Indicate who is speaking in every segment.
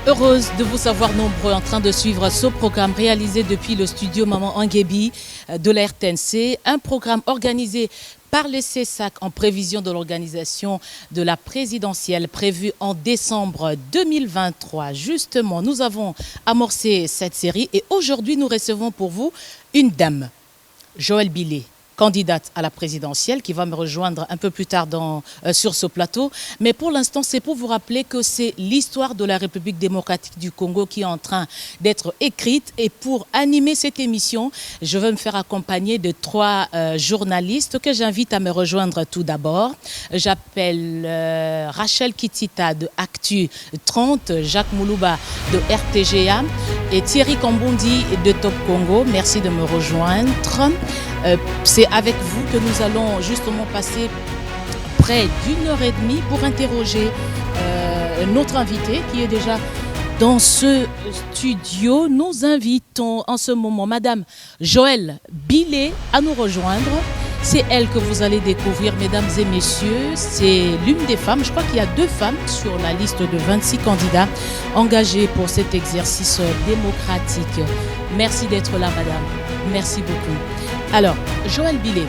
Speaker 1: Heureuse de vous savoir nombreux en train de suivre ce programme réalisé depuis le studio Maman Anguébi de la RTNC, un programme organisé par le CESAC en prévision de l'organisation de la présidentielle prévue en décembre 2023. Justement, nous avons amorcé cette série et aujourd'hui nous recevons pour vous une dame, Joëlle Billet, candidate à la présidentielle, qui va me rejoindre un peu plus tard sur ce plateau. Mais pour l'instant, c'est pour vous rappeler que c'est l'histoire de la République démocratique du Congo qui est en train d'être écrite. Et pour animer cette émission, je vais me faire accompagner de trois journalistes que j'invite à me rejoindre tout d'abord. J'appelle Rachel Kitita de Actu 30, Jacques Moulouba de RTGA et Thierry Kambondi de Top Congo. Merci de me rejoindre. C'est avec vous que nous allons justement passer près d'1h30 pour interroger notre invité qui est déjà dans ce studio. Nous invitons en ce moment Madame Joëlle Billet à nous rejoindre. C'est elle que vous allez découvrir, mesdames et messieurs. C'est l'une des femmes, je crois qu'il y a 2 femmes sur la liste de 26 candidats engagés pour cet exercice démocratique. Merci d'être là, madame. Merci beaucoup. Alors, Joëlle Billet,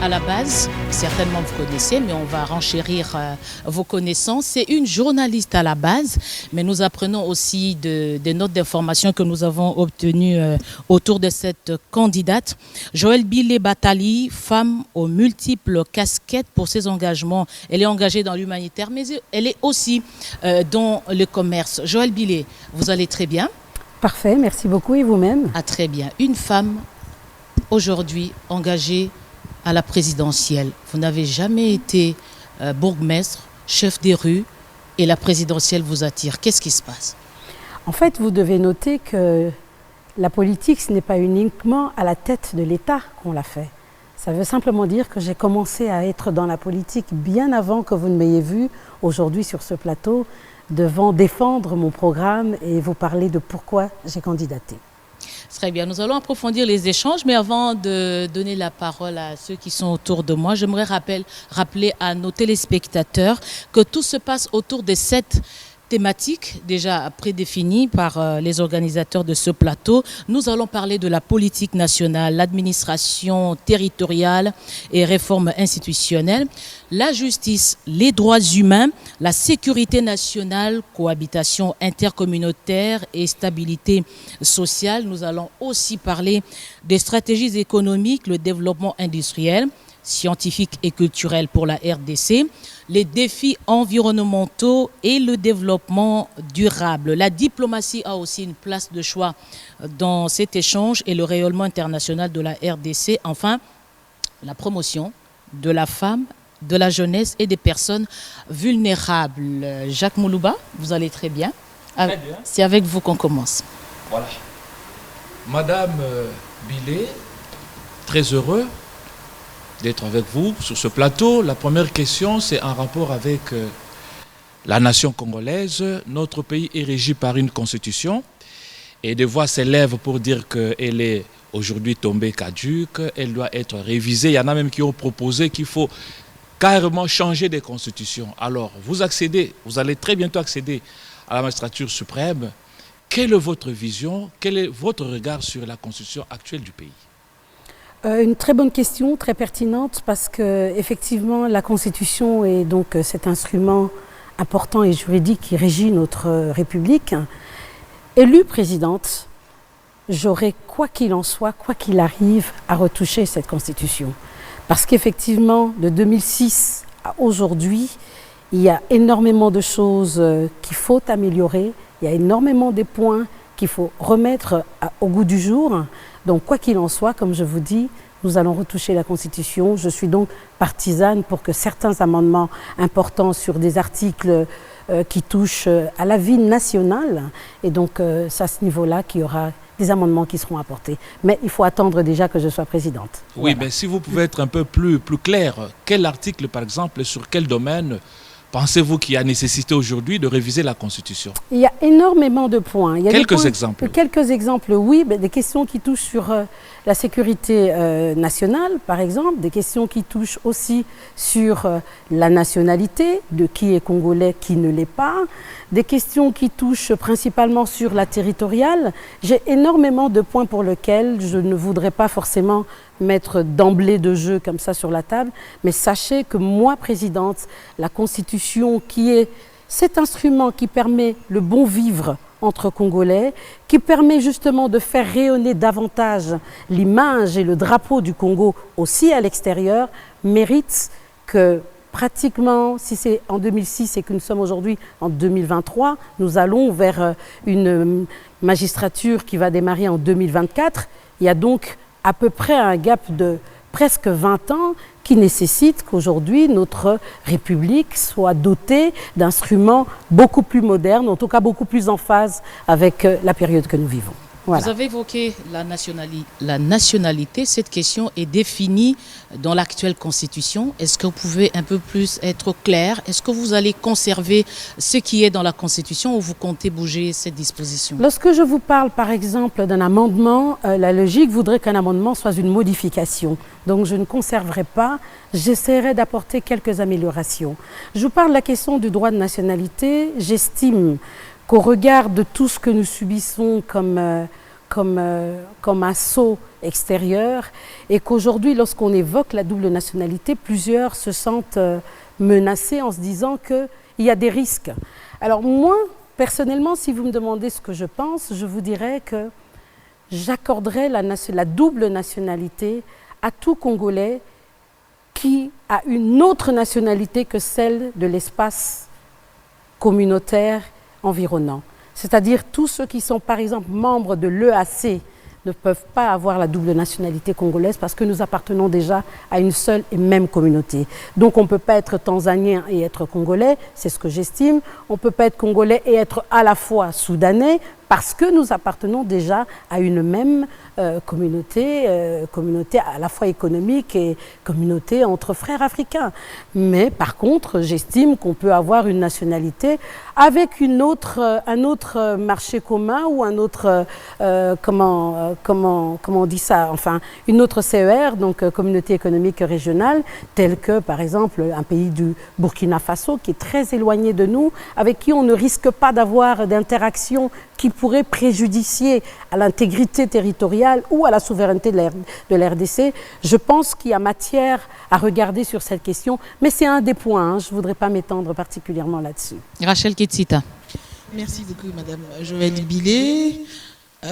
Speaker 1: à la base, certainement vous connaissez, mais on va renchérir vos connaissances. C'est une journaliste à la base, mais nous apprenons aussi des notes d'information que nous avons obtenues autour de cette candidate. Joëlle Billet Batali, femme aux multiples casquettes pour ses engagements. Elle est engagée dans l'humanitaire, mais elle est aussi dans le commerce. Joëlle Billet, vous allez très bien?
Speaker 2: Parfait, merci beaucoup. Et vous-même?
Speaker 1: Ah, très bien. Une femme aujourd'hui engagée à la présidentielle. Vous n'avez jamais été bourgmestre, chef des rues, et la présidentielle vous attire. Qu'est-ce qui se passe?
Speaker 2: En fait, vous devez noter que la politique, ce n'est pas uniquement à la tête de l'État qu'on l'a fait. Ça veut simplement dire que j'ai commencé à être dans la politique bien avant que vous ne m'ayez vu aujourd'hui sur ce plateau, devant défendre mon programme et vous parler de pourquoi j'ai candidaté.
Speaker 1: Très bien, nous allons approfondir les échanges, mais avant de donner la parole à ceux qui sont autour de moi, j'aimerais rappeler à nos téléspectateurs que tout se passe autour de 7 thématiques déjà prédéfinies par les organisateurs de ce plateau. Nous allons parler de la politique nationale, l'administration territoriale et réforme institutionnelle, la justice, les droits humains, la sécurité nationale, cohabitation intercommunautaire et stabilité sociale. Nous allons aussi parler des stratégies économiques, le développement industriel, scientifique et culturel pour la RDC, les défis environnementaux et le développement durable. La diplomatie a aussi une place de choix dans cet échange et le rayonnement international de la RDC. Enfin, la promotion de la femme, de la jeunesse et des personnes vulnérables. Jacques Moulouba, vous allez très bien.
Speaker 3: Très bien.
Speaker 1: C'est avec vous qu'on commence.
Speaker 3: Voilà. Madame Billet, très heureux d'être avec vous sur ce plateau. La première question, c'est en rapport avec la nation congolaise. Notre pays est régi par une constitution et des voix s'élèvent pour dire qu'elle est aujourd'hui tombée caduque, elle doit être révisée. Il y en a même qui ont proposé qu'il faut carrément changer des constitutions. Alors, vous allez très bientôt accéder à la magistrature suprême. Quelle est votre vision, quel est votre regard sur la constitution actuelle du pays?
Speaker 2: Une très bonne question, très pertinente, parce que effectivement la Constitution est donc cet instrument important et juridique qui régit notre République. Élue présidente, j'aurai, quoi qu'il en soit, quoi qu'il arrive, à retoucher cette Constitution. Parce qu'effectivement, de 2006 à aujourd'hui, il y a énormément de choses qu'il faut améliorer, il y a énormément de points qu'il faut remettre au goût du jour. Donc, quoi qu'il en soit, comme je vous dis, nous allons retoucher la Constitution. Je suis donc partisane pour que certains amendements importants sur des articles qui touchent à la vie nationale, et donc c'est à ce niveau-là qu'il y aura des amendements qui seront apportés. Mais il faut attendre déjà que je sois présidente.
Speaker 3: Oui,
Speaker 2: voilà.
Speaker 3: mais si vous pouvez être un peu plus clair, quel article, par exemple, sur quel domaine pensez-vous qu'il y a nécessité aujourd'hui de réviser la Constitution?
Speaker 2: Il y a énormément de points. Il y a
Speaker 3: Quelques exemples.
Speaker 2: Quelques exemples, oui. Des questions qui touchent sur la sécurité nationale, par exemple. Des questions qui touchent aussi sur la nationalité, de qui est congolais, qui ne l'est pas. Des questions qui touchent principalement sur la territoriale. J'ai énormément de points pour lesquels je ne voudrais pas forcément mettre d'emblée de jeu comme ça sur la table. Mais sachez que moi, présidente, la Constitution qui est cet instrument qui permet le bon vivre entre Congolais, qui permet justement de faire rayonner davantage l'image et le drapeau du Congo aussi à l'extérieur, mérite que pratiquement, si c'est en 2006 et que nous sommes aujourd'hui en 2023, nous allons vers une magistrature qui va démarrer en 2024. Il y a donc à peu près un gap de presque 20 ans qui nécessite qu'aujourd'hui notre République soit dotée d'instruments beaucoup plus modernes, en tout cas beaucoup plus en phase avec la période que nous vivons. Voilà.
Speaker 1: Vous avez évoqué la nationalité. Cette question est définie dans l'actuelle Constitution. Est-ce que vous pouvez un peu plus être clair? Est-ce que vous allez conserver ce qui est dans la Constitution ou vous comptez bouger cette disposition?
Speaker 2: Lorsque je vous parle par exemple d'un amendement, la logique voudrait qu'un amendement soit une modification. Donc je ne conserverai pas, j'essaierai d'apporter quelques améliorations. Je vous parle de la question du droit de nationalité. J'estime qu'au regard de tout ce que nous subissons comme assaut extérieur, et qu'aujourd'hui, lorsqu'on évoque la double nationalité, plusieurs se sentent menacés en se disant qu'il y a des risques. Alors moi, personnellement, si vous me demandez ce que je pense, je vous dirais que j'accorderais la double nationalité à tout Congolais qui a une autre nationalité que celle de l'espace communautaire environnant. C'est-à-dire tous ceux qui sont par exemple membres de l'EAC ne peuvent pas avoir la double nationalité congolaise parce que nous appartenons déjà à une seule et même communauté. Donc on ne peut pas être tanzanien et être congolais, c'est ce que j'estime. On ne peut pas être congolais et être à la fois soudanais parce que nous appartenons déjà à une même communauté à la fois économique et communauté entre frères africains. Mais par contre, j'estime qu'on peut avoir une nationalité avec un autre marché commun ou un autre, comment on dit ça, enfin une autre CER, donc communauté économique régionale, telle que par exemple un pays du Burkina Faso qui est très éloigné de nous, avec qui on ne risque pas d'avoir d'interaction qui pourrait préjudicier à l'intégrité territoriale ou à la souveraineté de la RDC. Je pense qu'il y a matière à regarder sur cette question, mais c'est un des points, hein. Je ne voudrais pas m'étendre particulièrement là-dessus.
Speaker 1: Rachel Ketsita.
Speaker 4: Merci beaucoup, Madame Joëlle Billet.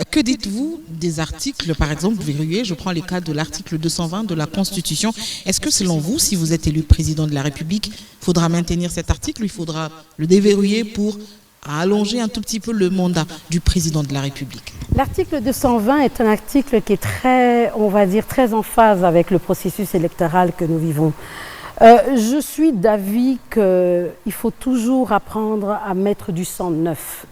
Speaker 4: Que dites-vous des articles, par exemple, verrouillés? Je prends le cas de l'article 220 de la Constitution. Est-ce que selon vous, si vous êtes élu président de la République, il faudra maintenir cet article ou il faudra le déverrouiller pour allonger un tout petit peu le mandat du président de la République?
Speaker 2: L'article 220 est un article qui est très, on va dire, très en phase avec le processus électoral que nous vivons. Je suis d'avis qu'il faut toujours apprendre à mettre du sang neuf.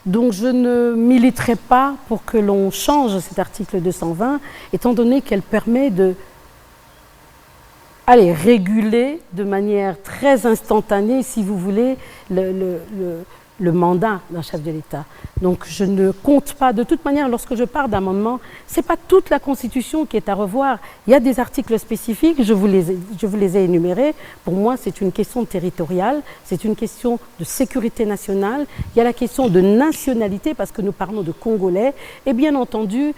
Speaker 2: Donc je ne militerai pas pour que l'on change cet article 220, étant donné qu'elle permet de réguler de manière très instantanée, si vous voulez, le mandat d'un chef de l'État. Donc je ne compte pas, de toute manière, lorsque je parle d'amendement, ce n'est pas toute la Constitution qui est à revoir. Il y a des articles spécifiques, je vous les ai énumérés. Pour moi, c'est une question territoriale, c'est une question de sécurité nationale. Il y a la question de nationalité, parce que nous parlons de Congolais. Et bien entendu,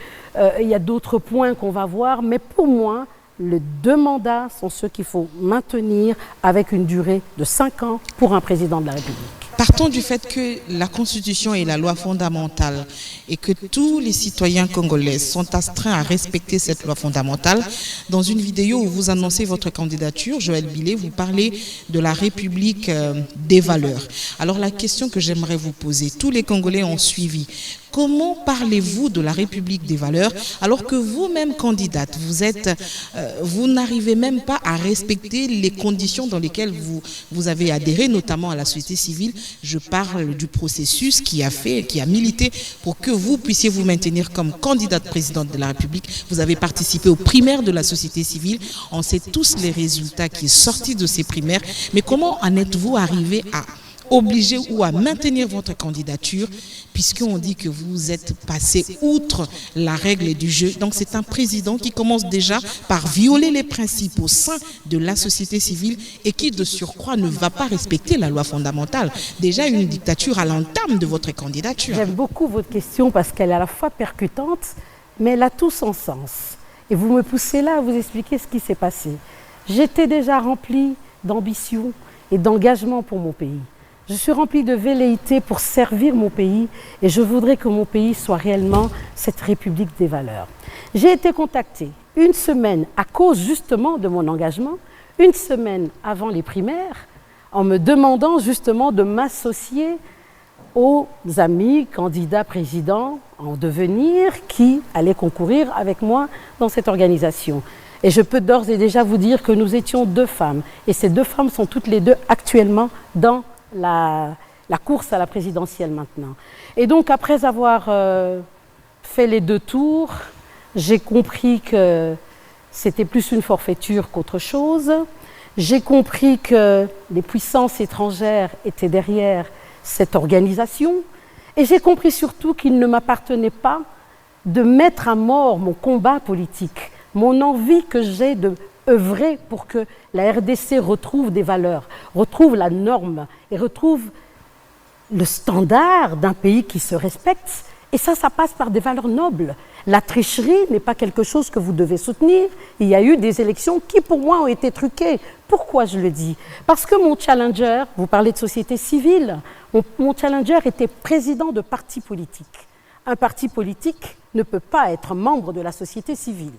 Speaker 2: il y a d'autres points qu'on va voir, mais pour moi, les deux mandats sont ceux qu'il faut maintenir avec une durée de 5 ans pour un président de la République.
Speaker 4: Partons du fait que la Constitution est la loi fondamentale et que tous les citoyens congolais sont astreints à respecter cette loi fondamentale. Dans une vidéo où vous annoncez votre candidature, Joëlle Billet, vous parlez de la République des valeurs. Alors la question que j'aimerais vous poser, tous les Congolais ont suivi. Comment parlez-vous de la République des valeurs alors que vous-même candidate, vous n'arrivez même pas à respecter les conditions dans lesquelles vous avez adhéré, notamment à la société civile, je parle du processus qui a milité pour que vous puissiez vous maintenir comme candidate présidente de la République. Vous avez participé aux primaires de la société civile. On sait tous les résultats qui sont sortis de ces primaires. Mais comment en êtes-vous arrivé à obliger ou à maintenir votre candidature, puisqu'on dit que vous êtes passé outre la règle du jeu. Donc c'est un président qui commence déjà par violer les principes au sein de la société civile et qui de surcroît ne va pas respecter la loi fondamentale. Déjà une dictature à l'entame de votre candidature.
Speaker 2: J'aime beaucoup votre question parce qu'elle est à la fois percutante, mais elle a tout son sens. Et vous me poussez là à vous expliquer ce qui s'est passé. J'étais déjà remplie d'ambition et d'engagement pour mon pays. Je suis remplie de velléité pour servir mon pays et je voudrais que mon pays soit réellement cette République des valeurs. J'ai été contactée une semaine à cause justement de mon engagement, une semaine avant les primaires, en me demandant justement de m'associer aux amis candidats présidents en devenir qui allaient concourir avec moi dans cette organisation. Et je peux d'ores et déjà vous dire que nous étions 2 femmes. Et ces 2 femmes sont toutes les 2 actuellement dans la course à la présidentielle maintenant. Et donc après avoir fait les 2 tours, j'ai compris que c'était plus une forfaiture qu'autre chose. J'ai compris que les puissances étrangères étaient derrière cette organisation. Et j'ai compris surtout qu'il ne m'appartenait pas de mettre à mort mon combat politique, mon envie que j'ai de œuvrer pour que la RDC retrouve des valeurs, retrouve la norme et retrouve le standard d'un pays qui se respecte. Et ça passe par des valeurs nobles. La tricherie n'est pas quelque chose que vous devez soutenir. Il y a eu des élections qui, pour moi, ont été truquées. Pourquoi je le dis? Parce que mon challenger, vous parlez de société civile, mon challenger était président de parti politique. Un parti politique ne peut pas être membre de la société civile.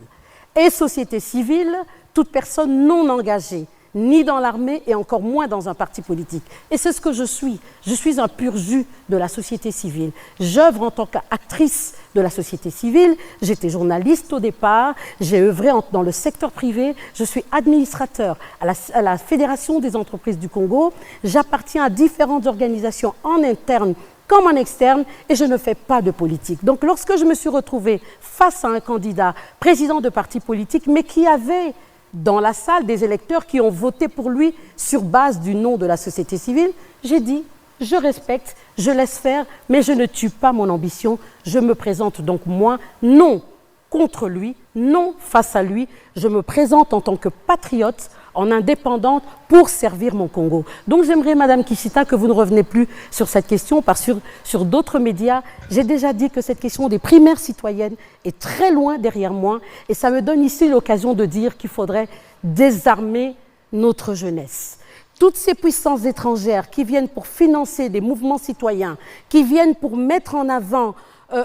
Speaker 2: Et société civile, toute personne non engagée, ni dans l'armée et encore moins dans un parti politique. Et c'est ce que je suis. Je suis un pur jus de la société civile. J'œuvre en tant qu'actrice de la société civile. J'étais journaliste au départ. J'ai œuvré dans le secteur privé. Je suis administrateur à la Fédération des entreprises du Congo. J'appartiens à différentes organisations en interne comme en externe, et je ne fais pas de politique. Donc lorsque je me suis retrouvée face à un candidat président de parti politique, mais qui avait dans la salle des électeurs qui ont voté pour lui sur base du nom de la société civile, j'ai dit, je respecte, je laisse faire, mais je ne tue pas mon ambition. Je me présente donc moi, non contre lui, non face à lui. Je me présente en tant que patriote, en indépendante, pour servir mon Congo. Donc j'aimerais, Madame Kishita, que vous ne revenez plus sur cette question, parce que sur d'autres médias, j'ai déjà dit que cette question des primaires citoyennes est très loin derrière moi, et ça me donne ici l'occasion de dire qu'il faudrait désarmer notre jeunesse. Toutes ces puissances étrangères qui viennent pour financer des mouvements citoyens, qui viennent pour mettre en avant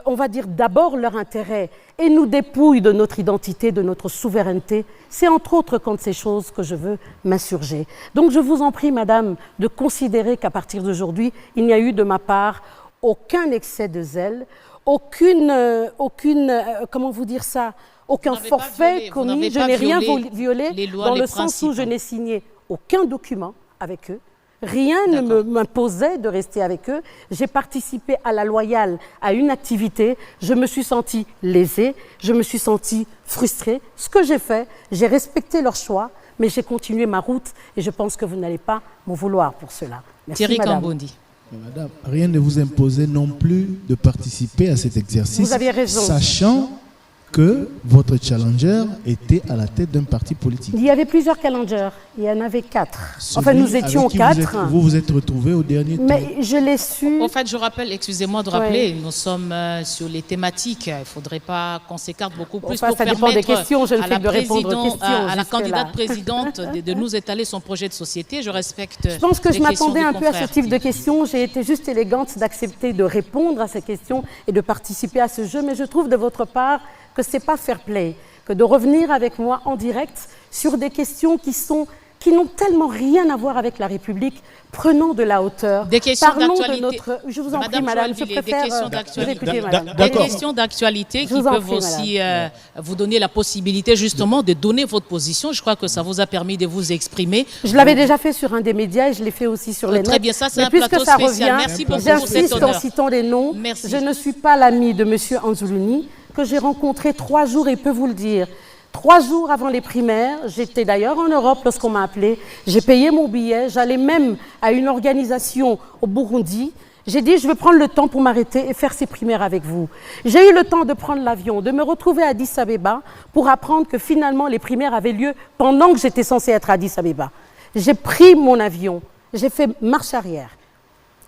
Speaker 2: on va dire d'abord leur intérêt et nous dépouillent de notre identité, de notre souveraineté. C'est entre autres contre ces choses que je veux m'insurger. Donc je vous en prie, Madame, de considérer qu'à partir d'aujourd'hui, il n'y a eu de ma part aucun excès de zèle, comment vous dire ça, aucun forfait commis. Je n'ai rien violé dans le sens où je n'ai signé aucun document avec eux. Rien ne m'imposait de rester avec eux. J'ai participé à la loyale à une activité. Je me suis sentie lésée, je me suis sentie frustrée. Ce que j'ai fait, j'ai respecté leur choix, mais j'ai continué ma route et je pense que vous n'allez pas m'en vouloir pour cela. Merci,
Speaker 1: Thierry
Speaker 2: Madame.
Speaker 1: Kambondi.
Speaker 5: Madame, rien ne vous imposait non plus de participer à cet exercice.
Speaker 2: Vous aviez raison.
Speaker 5: Sachant que votre challenger était à la tête d'un parti politique.
Speaker 2: Il y avait plusieurs challengers, il y en avait 4. Enfin, nous étions 4.
Speaker 5: Vous vous êtes retrouvés au dernier tour.
Speaker 2: Mais je l'ai su.
Speaker 1: En fait, je rappelle, excusez-moi de rappeler, nous sommes sur les thématiques. Il ne faudrait pas qu'on s'écarte beaucoup plus
Speaker 2: Enfin,
Speaker 1: pour
Speaker 2: ça dépend des questions. Je ne
Speaker 1: à
Speaker 2: fais
Speaker 1: la
Speaker 2: que de répondre aux questions.
Speaker 1: à la candidate présidente de nous étaler son projet de société. Je respecte.
Speaker 2: Je pense que
Speaker 1: les
Speaker 2: je m'attendais
Speaker 1: questions
Speaker 2: un
Speaker 1: du
Speaker 2: peu à ce
Speaker 1: confrère.
Speaker 2: type de questions. J'ai été juste élégante d'accepter de répondre à ces questions et de participer à ce jeu. Mais je trouve de votre part que ce n'est pas fair play, que de revenir avec moi en direct sur des questions qui qui n'ont tellement rien à voir avec la République. Prenons de la hauteur.
Speaker 1: Des questions
Speaker 2: Parlons
Speaker 1: d'actualité.
Speaker 2: de notre... Je vous en prie,
Speaker 1: Madame
Speaker 2: madame, je
Speaker 1: Joël Villet,
Speaker 2: préfère
Speaker 1: des questions
Speaker 2: vous
Speaker 1: d'actualité.
Speaker 2: écouter, madame.
Speaker 1: Des questions d'actualité
Speaker 2: Je
Speaker 1: qui
Speaker 2: vous en
Speaker 1: peuvent
Speaker 2: prie,
Speaker 1: aussi vous donner la possibilité justement de donner votre position. Je crois que ça vous a permis de vous exprimer.
Speaker 2: Je l'avais déjà fait sur un des médias et je l'ai fait aussi sur les
Speaker 1: Très
Speaker 2: notes.
Speaker 1: bien, ça c'est
Speaker 2: Mais
Speaker 1: un
Speaker 2: puisque
Speaker 1: plateau
Speaker 2: ça
Speaker 1: spécial.
Speaker 2: revient,
Speaker 1: Merci beaucoup pour cet
Speaker 2: j'insiste en
Speaker 1: honneur.
Speaker 2: citant les noms.
Speaker 1: Merci.
Speaker 2: Je ne suis pas l'ami de M. Anzoulouni, que j'ai rencontré 3 jours, et peut vous le dire. 3 jours avant les primaires, j'étais d'ailleurs en Europe lorsqu'on m'a appelé. J'ai payé mon billet, j'allais même à une organisation au Burundi. J'ai dit, je veux prendre le temps pour m'arrêter et faire ces primaires avec vous. J'ai eu le temps de prendre l'avion, de me retrouver à Addis Abeba pour apprendre que finalement les primaires avaient lieu pendant que j'étais censée être à Addis Abeba. J'ai pris mon avion, j'ai fait marche arrière.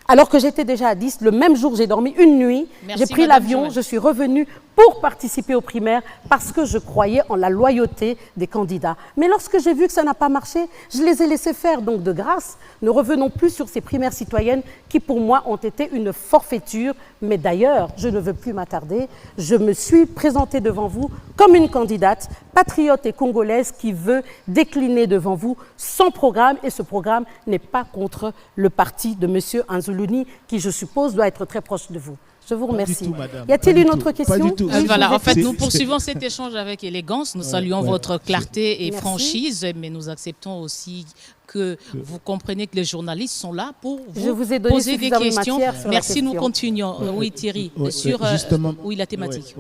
Speaker 2: Alors que j'étais déjà à 10, le même jour, j'ai dormi une nuit, j'ai pris l'avion, je suis revenue pour participer aux primaires parce que je croyais en la loyauté des candidats. Mais lorsque j'ai vu que ça n'a pas marché, je les ai laissés faire. Donc de grâce, ne revenons plus sur ces primaires citoyennes qui pour moi ont été une forfaiture. Mais d'ailleurs, je ne veux plus m'attarder, je me suis présentée devant vous comme une candidate patriote et congolaise qui veut décliner devant vous son programme. Et ce programme n'est pas contre le parti de M. Anzoulouni, qui je suppose doit être très proche de vous. Je vous remercie.
Speaker 5: Tout,
Speaker 2: y a-t-il une autre question?
Speaker 1: Voilà, en fait, nous poursuivons cet échange avec élégance. Nous saluons votre clarté et franchise, mais nous acceptons aussi que vous compreniez que les journalistes sont là pour vous poser des questions. Merci, nous continuons. Oui, Thierry, sur la thématique.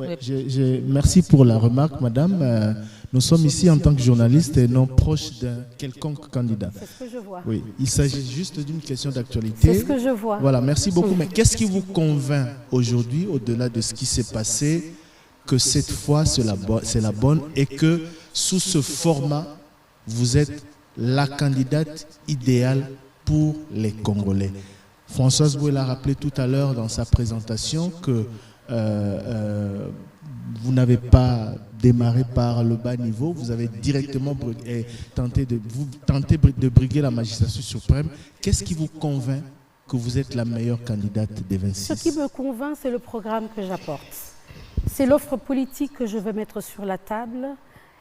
Speaker 5: Merci pour la remarque, madame. Nous sommes ici en tant que journalistes et non proches d'un quelconque candidat.
Speaker 2: C'est ce que je vois.
Speaker 5: Oui, il s'agit juste d'une question d'actualité.
Speaker 2: C'est ce que je vois.
Speaker 5: Voilà, merci beaucoup. Mais qu'est-ce qui vous convainc aujourd'hui, au-delà de ce qui s'est passé, que cette fois c'est la bonne et que sous ce format, vous êtes la candidate idéale pour les Congolais? Françoise Boué l'a rappelé tout à l'heure dans sa présentation que vous n'avez pas démarré par le bas niveau, vous avez directement tenté de briguer la magistrature suprême. Qu'est-ce qui vous convainc que vous êtes la meilleure candidate des 26?
Speaker 2: Ce qui me convainc, c'est le programme que j'apporte. C'est l'offre politique que je veux mettre sur la table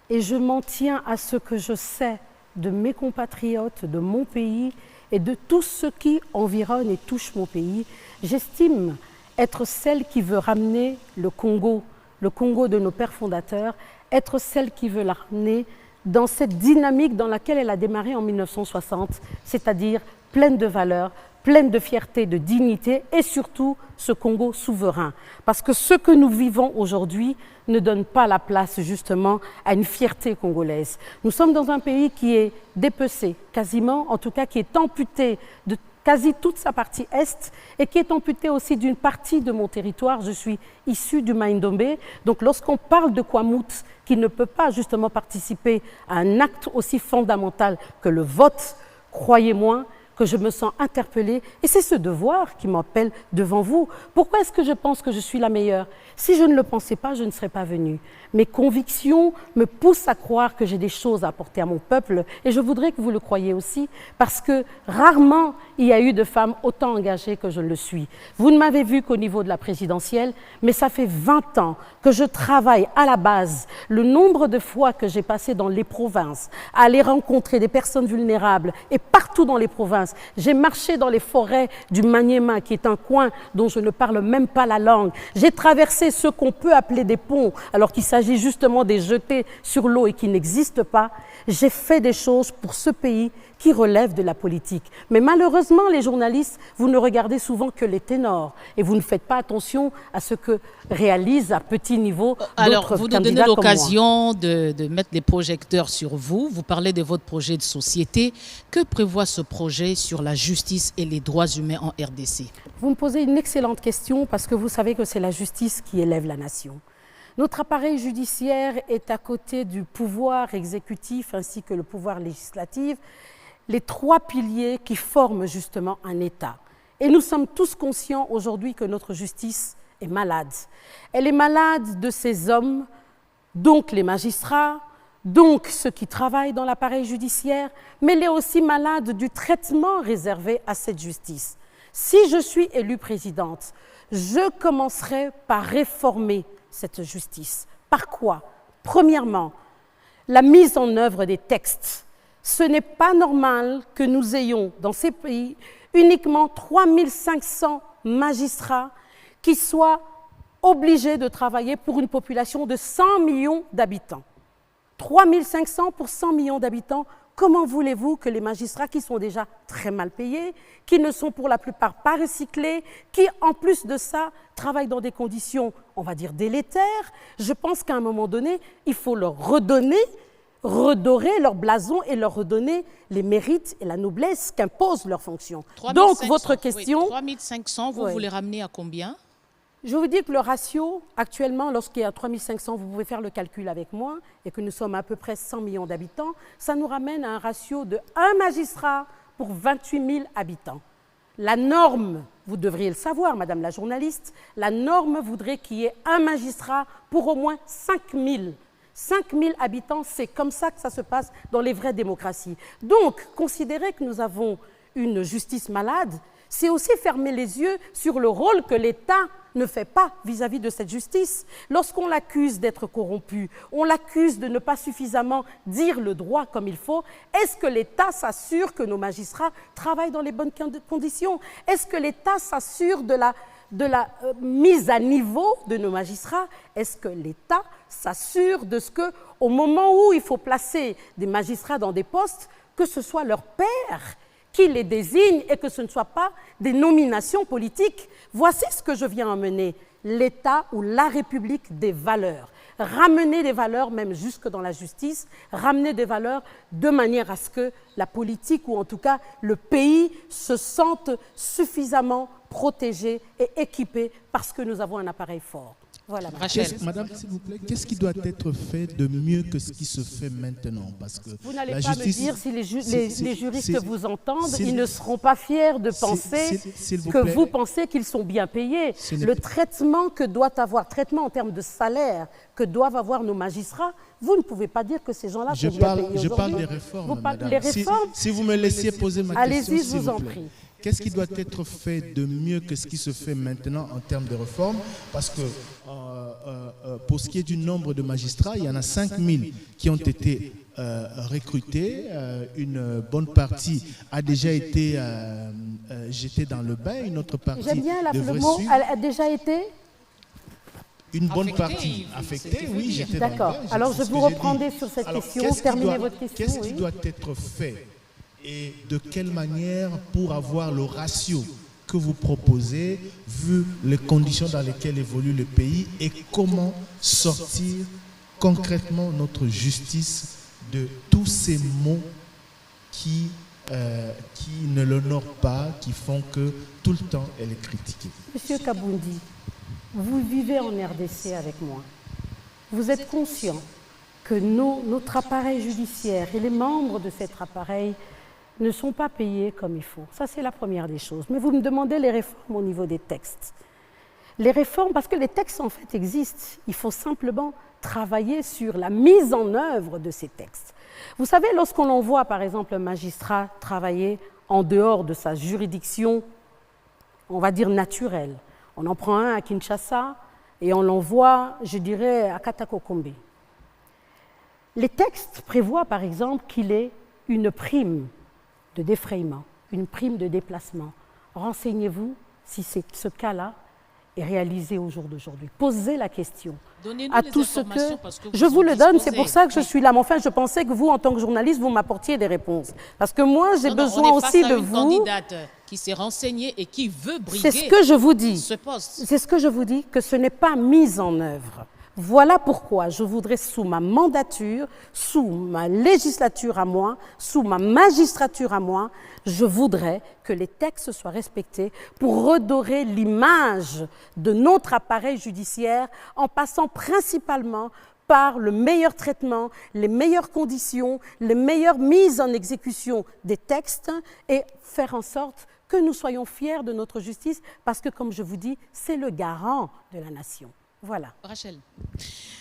Speaker 2: et je m'en tiens à ce que je sais de mes compatriotes, de mon pays et de tout ce qui environne et touche mon pays. J'estime être celle qui veut ramener le Congo de nos pères fondateurs, être celle qui veut la ramener dans cette dynamique dans laquelle elle a démarré en 1960, c'est-à-dire pleine de valeurs, pleine de fierté, de dignité et surtout ce Congo souverain. Parce que ce que nous vivons aujourd'hui ne donne pas la place justement à une fierté congolaise. Nous sommes dans un pays qui est dépecé, quasiment, en tout cas qui est amputé de quasi toute sa partie est et qui est amputée aussi d'une partie de mon territoire. Je suis issue du Maïndombe. Donc lorsqu'on parle de Kwamut, qui ne peut pas justement participer à un acte aussi fondamental que le vote, croyez-moi que je me sens interpellée et c'est ce devoir qui m'appelle devant vous. Pourquoi est-ce que je pense que je suis la meilleure? Si je ne le pensais pas, je ne serais pas venue. Mes convictions me poussent à croire que j'ai des choses à apporter à mon peuple et je voudrais que vous le croyiez aussi parce que rarement il y a eu de femmes autant engagées que je le suis. Vous ne m'avez vu qu'au niveau de la présidentielle, mais ça fait 20 ans que je travaille à la base. Le nombre de fois que j'ai passé dans les provinces, à aller rencontrer des personnes vulnérables et partout dans les provinces, j'ai marché dans les forêts du Maniema, qui est un coin dont je ne parle même pas la langue. J'ai traversé ce qu'on peut appeler des ponts, alors qu'il s'agit justement des jeter sur l'eau et qui n'existent pas. J'ai fait des choses pour ce pays qui relève de la politique. Mais malheureusement, les journalistes, vous ne regardez souvent que les ténors et vous ne faites pas attention à ce que réalisent à petit niveau d'autres candidats.
Speaker 1: Alors, vous nous donnez l'occasion de mettre les projecteurs sur vous. Vous parlez de votre projet de société. Que prévoit ce projet sur la justice et les droits humains en RDC?
Speaker 2: Vous me posez une excellente question parce que vous savez que c'est la justice qui élève la nation. Notre appareil judiciaire est à côté du pouvoir exécutif ainsi que le pouvoir législatif, les 3 piliers qui forment justement un État. Et nous sommes tous conscients aujourd'hui que notre justice est malade. Elle est malade de ces hommes, donc les magistrats, donc ceux qui travaillent dans l'appareil judiciaire, mais elle est aussi malade du traitement réservé à cette justice. Si je suis élue présidente, je commencerai par réformer cette justice. Par quoi? Premièrement, la mise en œuvre des textes. Ce n'est pas normal que nous ayons dans ces pays uniquement 3500 magistrats qui soient obligés de travailler pour une population de 100 millions d'habitants. 3500 pour 100 millions d'habitants, comment voulez-vous que les magistrats qui sont déjà très mal payés, qui ne sont pour la plupart pas recyclés, qui en plus de ça travaillent dans des conditions, on va dire, délétères, je pense qu'à un moment donné, il faut leur redorer leur blason et leur redonner les mérites et la noblesse qu'imposent leurs fonctions. Donc, votre question...
Speaker 1: Oui, 3500, vous voulez ramener à combien?
Speaker 2: Je vous dis que le ratio, actuellement, lorsqu'il y a 3500, vous pouvez faire le calcul avec moi, et que nous sommes à peu près 100 millions d'habitants, ça nous ramène à un ratio de 1 magistrat pour 28 000 habitants. La norme, vous devriez le savoir, madame la journaliste, la norme voudrait qu'il y ait un magistrat pour au moins 5 000. 5 000 habitants, c'est comme ça que ça se passe dans les vraies démocraties. Donc, considérer que nous avons une justice malade, c'est aussi fermer les yeux sur le rôle que l'État ne fait pas vis-à-vis de cette justice. Lorsqu'on l'accuse d'être corrompu, on l'accuse de ne pas suffisamment dire le droit comme il faut, est-ce que l'État s'assure que nos magistrats travaillent dans les bonnes conditions? Est-ce que l'État s'assure de la mise à niveau de nos magistrats? Est-ce que l'État s'assure de ce que, au moment où il faut placer des magistrats dans des postes, que ce soit leur père qui les désigne et que ce ne soit pas des nominations politiques? Voici ce que je viens emmener, l'État ou la République des valeurs. Ramener des valeurs, même jusque dans la justice, ramener des valeurs de manière à ce que la politique, ou en tout cas le pays, se sente suffisamment protégé et équipé parce que nous avons un appareil fort. Voilà.
Speaker 5: Madame, s'il vous plaît, qu'est-ce qui doit être fait de mieux que ce qui se fait maintenant? Parce que
Speaker 2: vous n'allez pas me dire, si les juristes vous entendent, ils ne seront pas fiers de penser que vous pensez qu'ils sont bien payés. Le traitement que doit avoir, traitement en termes de salaire, que doivent avoir nos magistrats, vous ne pouvez pas dire que ces gens-là sont bien payés.
Speaker 5: Je parle des réformes, madame.
Speaker 2: Les réformes,
Speaker 5: si vous me laissiez poser ma question,
Speaker 2: allez-y, je vous en prie.
Speaker 5: Qu'est-ce qui doit être fait de mieux que ce qui se fait maintenant en termes de réforme? Parce que pour ce qui est du nombre de magistrats, il y en a 5 000 qui ont été recrutés. Une bonne partie a déjà été jetée dans le bain. Une autre partie
Speaker 2: j'aime bien
Speaker 5: devrait
Speaker 2: le mot,
Speaker 5: suivre.
Speaker 2: elle a déjà été...
Speaker 5: Une bonne partie affectée, oui, j'étais dans le bain.
Speaker 2: D'accord. Alors je vous reprendrai sur cette question. Terminez votre question.
Speaker 5: Qu'est-ce qui doit être fait? Et de quelle manière pour avoir le ratio que vous proposez, vu les conditions dans lesquelles évolue le pays, et comment sortir concrètement notre justice de tous ces mots qui ne l'honorent pas, qui font que tout le temps elle est critiquée?
Speaker 2: Monsieur Kaboundi, vous vivez en RDC avec moi. Vous êtes conscient que notre appareil judiciaire et les membres de cet appareil ne sont pas payés comme il faut. Ça, c'est la première des choses. Mais vous me demandez les réformes au niveau des textes. Les réformes, parce que les textes, en fait, existent. Il faut simplement travailler sur la mise en œuvre de ces textes. Vous savez, lorsqu'on envoie, par exemple, un magistrat travailler en dehors de sa juridiction, on va dire naturelle, on en prend un à Kinshasa et on l'envoie, je dirais, à Katakokombe. Les textes prévoient, par exemple, qu'il ait une prime de défraiement, une prime de déplacement. Renseignez-vous si ce cas-là est réalisé au jour d'aujourd'hui. Posez la question à tout ce que... Je vous le donne, c'est pour ça que je suis là. Mais enfin, je pensais que vous, en tant que journaliste, vous m'apportiez des réponses. Parce que moi, j'ai besoin aussi de vous...
Speaker 1: On est face à une candidate qui s'est renseignée et qui veut briguer
Speaker 2: ce que je vous dis.
Speaker 1: Ce poste.
Speaker 2: C'est ce que je vous dis, que ce n'est pas mis en œuvre. Voilà pourquoi je voudrais, sous ma mandature, sous ma législature à moi, sous ma magistrature à moi, je voudrais que les textes soient respectés pour redorer l'image de notre appareil judiciaire en passant principalement par le meilleur traitement, les meilleures conditions, les meilleures mises en exécution des textes et faire en sorte que nous soyons fiers de notre justice parce que, comme je vous dis, c'est le garant de la nation. Voilà.
Speaker 1: Rachel.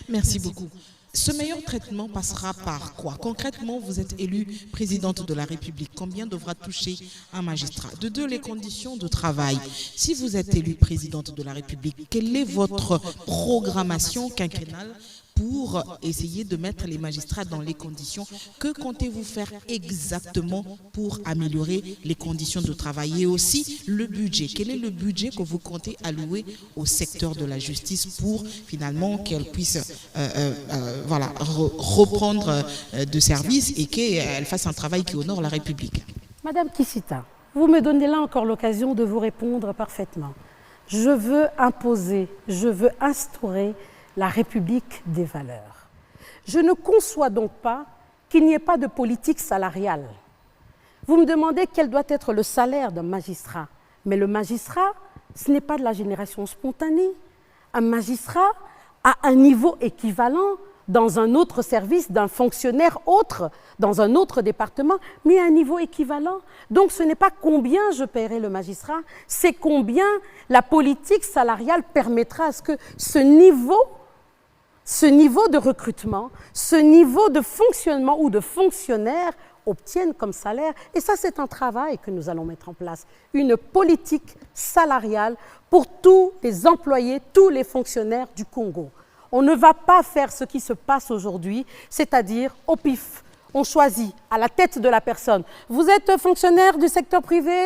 Speaker 4: Merci beaucoup. Ce meilleur traitement passera par quoi? Concrètement, vous êtes élue présidente de la République. Combien devra toucher un magistrat? De deux, les conditions de travail. Si vous êtes élue présidente de la République, quelle est votre programmation quinquennale pour essayer de mettre les magistrats dans les conditions. Que comptez-vous faire exactement pour améliorer les conditions de travail et aussi le budget? Quel est le budget que vous comptez allouer au secteur de la justice pour finalement qu'elle puisse reprendre de service et qu'elle fasse un travail qui honore la République?
Speaker 2: Madame Kissita, vous me donnez là encore l'occasion de vous répondre parfaitement. Je veux imposer, je veux instaurer la République des valeurs. Je ne conçois donc pas qu'il n'y ait pas de politique salariale. Vous me demandez quel doit être le salaire d'un magistrat. Mais le magistrat, ce n'est pas de la génération spontanée. Un magistrat a un niveau équivalent dans un autre service d'un fonctionnaire autre, dans un autre département, mais à un niveau équivalent. Donc ce n'est pas combien je paierai le magistrat, c'est combien la politique salariale permettra à ce que ce niveau de recrutement, ce niveau de fonctionnement ou de fonctionnaire obtiennent comme salaire. Et ça, c'est un travail que nous allons mettre en place. Une politique salariale pour tous les employés, tous les fonctionnaires du Congo. On ne va pas faire ce qui se passe aujourd'hui, c'est-à-dire au pif. On choisit à la tête de la personne. Vous êtes fonctionnaire du secteur privé,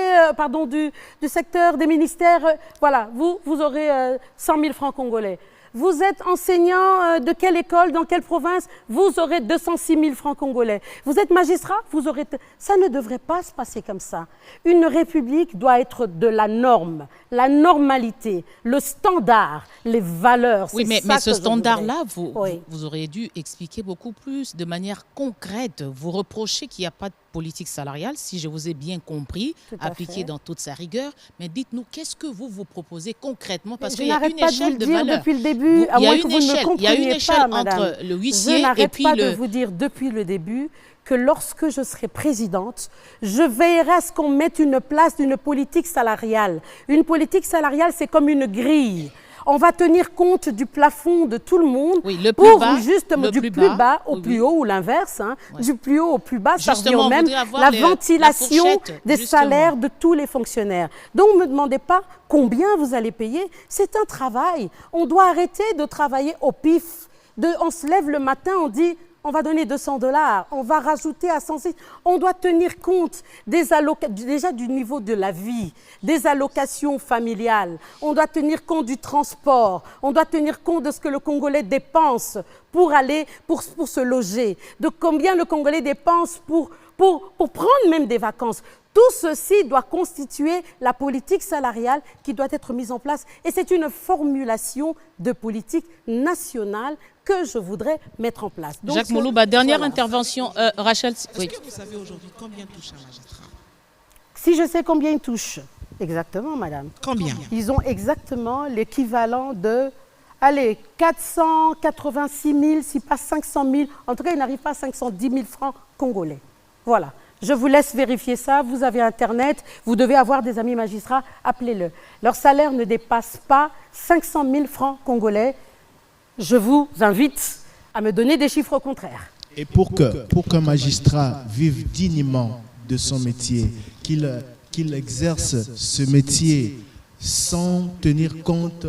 Speaker 2: du secteur des ministères, voilà, vous aurez 100 000 francs congolais. Vous êtes enseignant de quelle école, dans quelle province, vous aurez 206 000 francs congolais. Vous êtes magistrat, vous aurez... Ça ne devrait pas se passer comme ça. Une république doit être de la norme, la normalité, le standard, les valeurs.
Speaker 1: Oui, mais ce standard-là, vous auriez dû expliquer beaucoup plus, de manière concrète. Vous reprochez qu'il n'y a pas de politique salariale, si je vous ai bien compris, appliquée dans toute sa rigueur. Mais dites-nous, qu'est-ce que vous proposez concrètement? Parce qu'il y a une échelle de valeurs.
Speaker 2: Depuis le début,
Speaker 1: il y a une échelle entre le huissier et puis
Speaker 2: Je n'arrête pas de vous dire depuis le début que lorsque je serai présidente, je veillerai à ce qu'on mette une place d'une politique salariale. Une politique salariale, c'est comme une grille. On va tenir compte du plafond de tout le monde justement du plus bas au plus haut ou l'inverse, du plus haut au plus bas, ça revient même la ventilation des salaires de tous les fonctionnaires. Donc ne me demandez pas combien vous allez payer, c'est un travail. On doit arrêter de travailler au pif. On se lève le matin, on dit on va donner 200 $, on va rajouter à 106. On doit tenir compte déjà du niveau de la vie, des allocations familiales. On doit tenir compte du transport. On doit tenir compte de ce que le Congolais dépense pour se loger, de combien le Congolais dépense pour prendre même des vacances. Tout ceci doit constituer la politique salariale qui doit être mise en place. Et c'est une formulation de politique nationale que je voudrais mettre en place. Donc,
Speaker 1: Jacques Moulouba, dernière intervention. Rachel,
Speaker 4: est-ce que vous savez aujourd'hui combien touche un magistrat?
Speaker 2: Si je sais combien ils touchent, exactement, madame.
Speaker 4: Combien?
Speaker 2: Ils ont exactement l'équivalent de, 486 000, si pas 500 000. En tout cas, ils n'arrivent pas à 510 000 francs congolais. Voilà. Je vous laisse vérifier ça. Vous avez Internet. Vous devez avoir des amis magistrats. Appelez-le. Leur salaire ne dépasse pas 500 000 francs congolais. Je vous invite à me donner des chiffres contraires.
Speaker 5: Et pour qu'un magistrat vive dignement de son métier, qu'il exerce ce métier sans tenir compte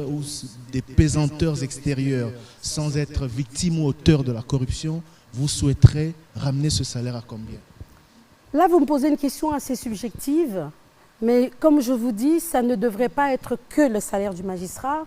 Speaker 5: des pesanteurs extérieures, sans être victime ou auteur de la corruption, vous souhaiterez ramener ce salaire à combien?
Speaker 2: Là, vous me posez une question assez subjective, mais comme je vous dis, ça ne devrait pas être que le salaire du magistrat.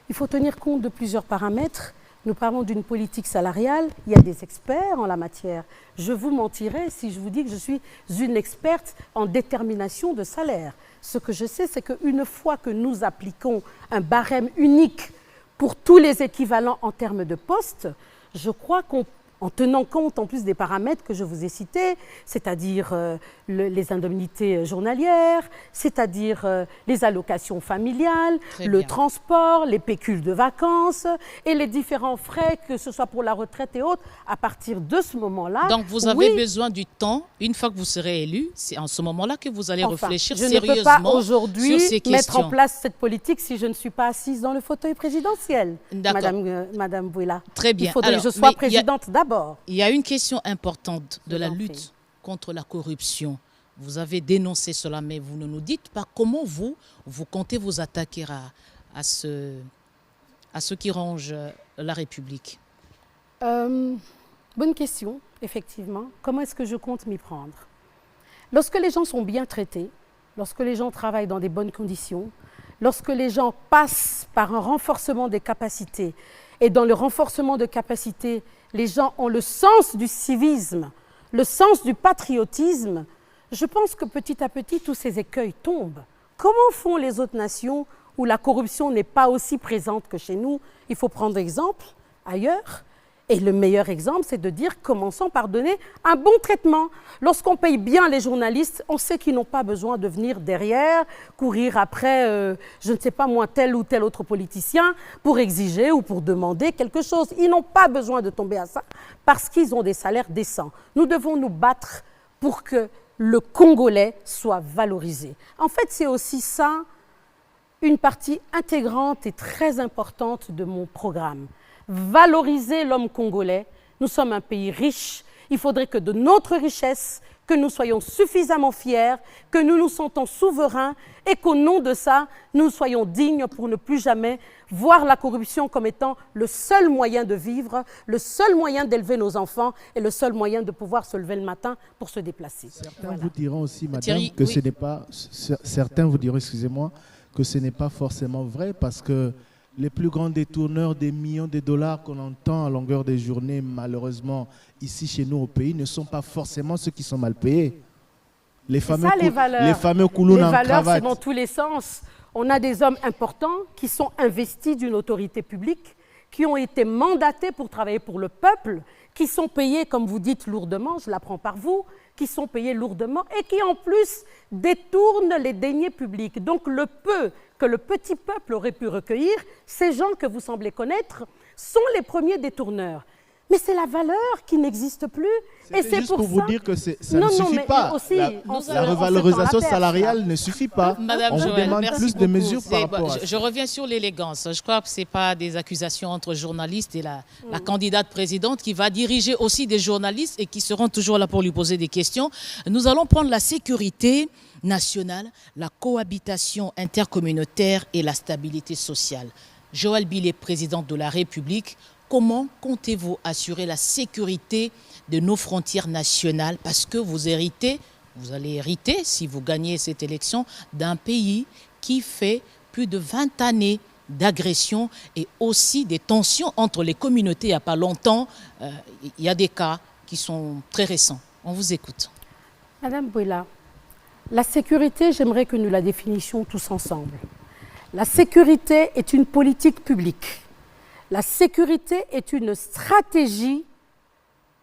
Speaker 2: Il faut tenir compte de plusieurs paramètres. Nous parlons d'une politique salariale, il y a des experts en la matière. Je vous mentirais si je vous dis que je suis une experte en détermination de salaire. Ce que je sais, c'est qu'une fois que nous appliquons un barème unique pour tous les équivalents en termes de postes, je crois qu'en tenant compte en plus des paramètres que je vous ai cités, c'est-à-dire les indemnités journalières, c'est-à-dire les allocations familiales, le transport, les pécules de vacances et les différents frais, que ce soit pour la retraite et autres, à partir de ce moment-là...
Speaker 1: Donc vous avez besoin du temps, une fois que vous serez élu, c'est en ce moment-là que vous allez réfléchir sérieusement sur ces questions.
Speaker 2: Je ne peux pas aujourd'hui mettre en place cette politique si je ne suis pas assise dans le fauteuil présidentiel, Madame Bouila.
Speaker 1: Très bien.
Speaker 2: Il faudrait que je sois présidente d'abord.
Speaker 1: Il y a une question importante de la lutte contre la corruption. Vous avez dénoncé cela, mais vous ne nous dites pas comment vous comptez vous attaquer à ce qui ronge la République.
Speaker 2: Bonne question, effectivement. Comment est-ce que je compte m'y prendre? Lorsque les gens sont bien traités, lorsque les gens travaillent dans des bonnes conditions, lorsque les gens passent par un renforcement des capacités, et dans le renforcement de capacités, les gens ont le sens du civisme, le sens du patriotisme, je pense que petit à petit, tous ces écueils tombent. Comment font les autres nations où la corruption n'est pas aussi présente que chez nous? Il faut prendre exemple ailleurs. Et le meilleur exemple, c'est de dire, commençons par donner un bon traitement. Lorsqu'on paye bien les journalistes, on sait qu'ils n'ont pas besoin de venir derrière, courir après, je ne sais pas moi, tel ou tel autre politicien pour exiger ou pour demander quelque chose. Ils n'ont pas besoin de tomber à ça parce qu'ils ont des salaires décents. Nous devons nous battre pour que le Congolais soit valorisé. En fait, c'est aussi ça, une partie intégrante et très importante de mon programme. Valoriser l'homme congolais. Nous sommes un pays riche. Il faudrait que de notre richesse, que nous soyons suffisamment fiers, que nous nous sentons souverains et qu'au nom de ça, nous soyons dignes pour ne plus jamais voir la corruption comme étant le seul moyen de vivre, le seul moyen d'élever nos enfants et le seul moyen de pouvoir se lever le matin pour se déplacer.
Speaker 5: Certains vous diront aussi, madame,
Speaker 1: Thierry,
Speaker 5: que
Speaker 1: oui.
Speaker 5: ce n'est pas... Certains vous diront, excusez-moi, que ce n'est pas forcément vrai parce que les plus grands détourneurs des millions de dollars qu'on entend à longueur des journées, malheureusement, ici chez nous au pays, ne sont pas forcément ceux qui sont mal payés. Les fameux coulons en
Speaker 2: cravate. Les valeurs, c'est dans tous les sens. On a des hommes importants qui sont investis d'une autorité publique, qui ont été mandatés pour travailler pour le peuple, qui sont payés, comme vous dites, lourdement, je l'apprends par vous, qui sont payés lourdement et qui, en plus, détournent les deniers publics. Donc, le peu que le petit peuple aurait pu recueillir, ces gens que vous semblez connaître sont les premiers détourneurs. Mais c'est la valeur qui n'existe plus. Et c'est
Speaker 5: juste pour
Speaker 2: ça...
Speaker 5: vous dire que ça ne suffit pas.
Speaker 2: Aussi,
Speaker 5: la revalorisation salariale ne suffit pas.
Speaker 1: Madame
Speaker 5: on vous
Speaker 1: Joël,
Speaker 5: demande
Speaker 1: merci
Speaker 5: plus de
Speaker 1: beaucoup.
Speaker 5: mesures par rapport à ça.
Speaker 1: Je reviens sur l'élégance. Je crois que ce n'est pas des accusations entre journalistes et la candidate présidente qui va diriger aussi des journalistes et qui seront toujours là pour lui poser des questions. Nous allons prendre la sécurité nationale, la cohabitation intercommunautaire et la stabilité sociale. Joël Billet, présidente de la République, comment comptez-vous assurer la sécurité de nos frontières nationales? Parce que vous allez hériter, si vous gagnez cette élection, d'un pays qui fait plus de 20 années d'agression et aussi des tensions entre les communautés. Il n'y a pas longtemps, il y a des cas qui sont très récents. On vous écoute.
Speaker 2: Madame Bouila, la sécurité, j'aimerais que nous la définissions tous ensemble. La sécurité est une politique publique. La sécurité est une stratégie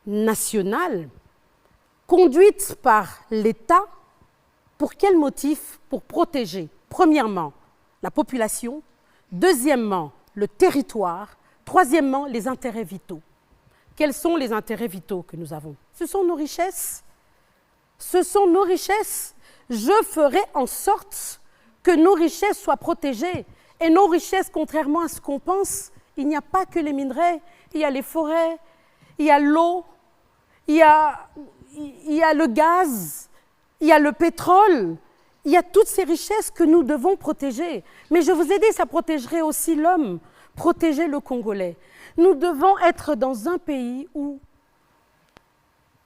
Speaker 2: nationale conduite par l'État. Pour quel motif? Pour protéger, premièrement, la population, deuxièmement, le territoire, troisièmement, les intérêts vitaux. Quels sont les intérêts vitaux que nous avons? Ce sont nos richesses. Ce sont nos richesses. Je ferai en sorte que nos richesses soient protégées. Et nos richesses, contrairement à ce qu'on pense, il n'y a pas que les minerais, il y a les forêts, il y a l'eau, il y a le gaz, il y a le pétrole, il y a toutes ces richesses que nous devons protéger. Mais je vous ai dit, ça protégerait aussi l'homme, protéger le Congolais. Nous devons être dans un pays où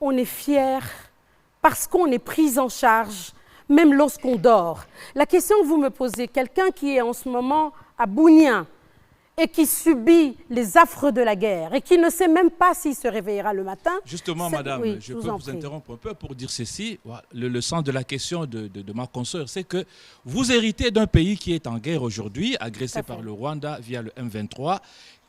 Speaker 2: on est fier parce qu'on est pris en charge, même lorsqu'on dort. La question que vous me posez, quelqu'un qui est en ce moment à Bunia, et qui subit les affres de la guerre et qui ne sait même pas s'il se réveillera le matin.
Speaker 3: Justement, madame,
Speaker 2: oui,
Speaker 3: je peux vous interrompre un peu pour dire ceci. Le sens de la question de ma consoeur, c'est que vous héritez d'un pays qui est en guerre aujourd'hui, agressé par le Rwanda via le M23.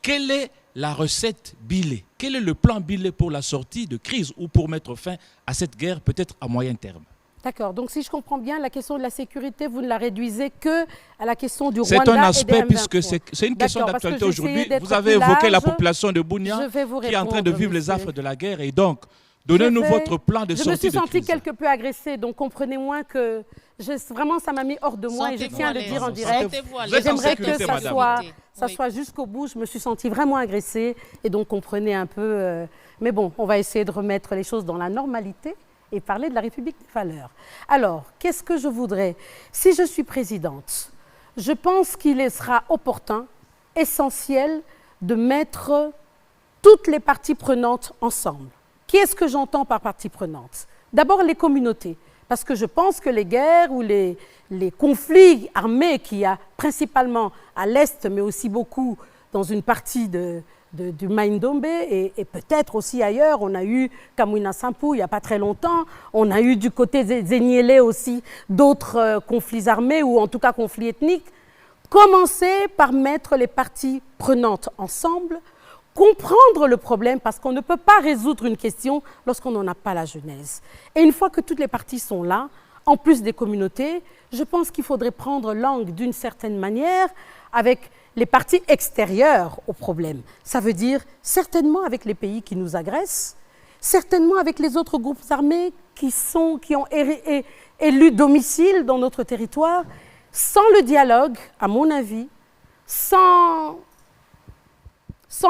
Speaker 3: Quelle est la recette Billet? Quel est le plan Billet pour la sortie de crise ou pour mettre fin à cette guerre, peut-être à moyen terme?
Speaker 2: D'accord. Donc, si je comprends bien, la question de la sécurité, vous ne la réduisez que à la question du Rwanda.
Speaker 3: C'est un aspect,
Speaker 2: et des M23.
Speaker 3: puisque c'est une question d'actualité aujourd'hui. Vous avez
Speaker 2: évoqué
Speaker 3: évoqué la population de Bunia qui est en train de vivre les affres de la guerre. Et donc, donnez-nous votre plan de sortie de crise.
Speaker 2: Je me suis sentie quelque peu agressée, donc comprenez-moi que vraiment, ça m'a mis hors de moi et je tiens à le dire en direct. J'aimerais que ça soit jusqu'au bout. Je me suis sentie vraiment agressée et donc comprenez un peu. Mais bon, on va essayer de remettre les choses dans la normalité et parler de la République des valeurs. Alors, qu'est-ce que je voudrais? Si je suis présidente, je pense qu'il sera opportun, essentiel, de mettre toutes les parties prenantes ensemble. Qui est-ce que j'entends par parties prenantes? D'abord les communautés, parce que je pense que les guerres ou les conflits armés qu'il y a principalement à l'Est, mais aussi beaucoup dans une partie du Maïndombe et peut-être aussi ailleurs. On a eu Kamwina Sampou il n'y a pas très longtemps. On a eu du côté des Zéniélé aussi d'autres conflits armés ou en tout cas conflits ethniques. Commencer par mettre les parties prenantes ensemble, comprendre le problème parce qu'on ne peut pas résoudre une question lorsqu'on n'en a pas la genèse. Et une fois que toutes les parties sont là, en plus des communautés, je pense qu'il faudrait prendre langue d'une certaine manière avec les parties extérieures au problème. Ça veut dire certainement avec les pays qui nous agressent, certainement avec les autres groupes armés qui ont élu domicile dans notre territoire. Sans le dialogue, à mon avis, sans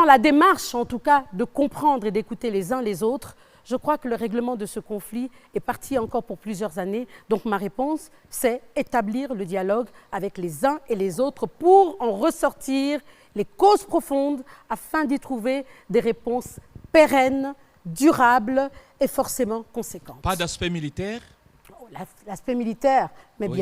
Speaker 2: la démarche en tout cas de comprendre et d'écouter les uns les autres, je crois que le règlement de ce conflit est parti encore pour plusieurs années. Donc ma réponse, c'est établir le dialogue avec les uns et les autres pour en ressortir les causes profondes afin d'y trouver des réponses pérennes, durables et forcément conséquentes.
Speaker 3: Pas d'aspect militaire?
Speaker 2: L'aspect militaire, mais oui.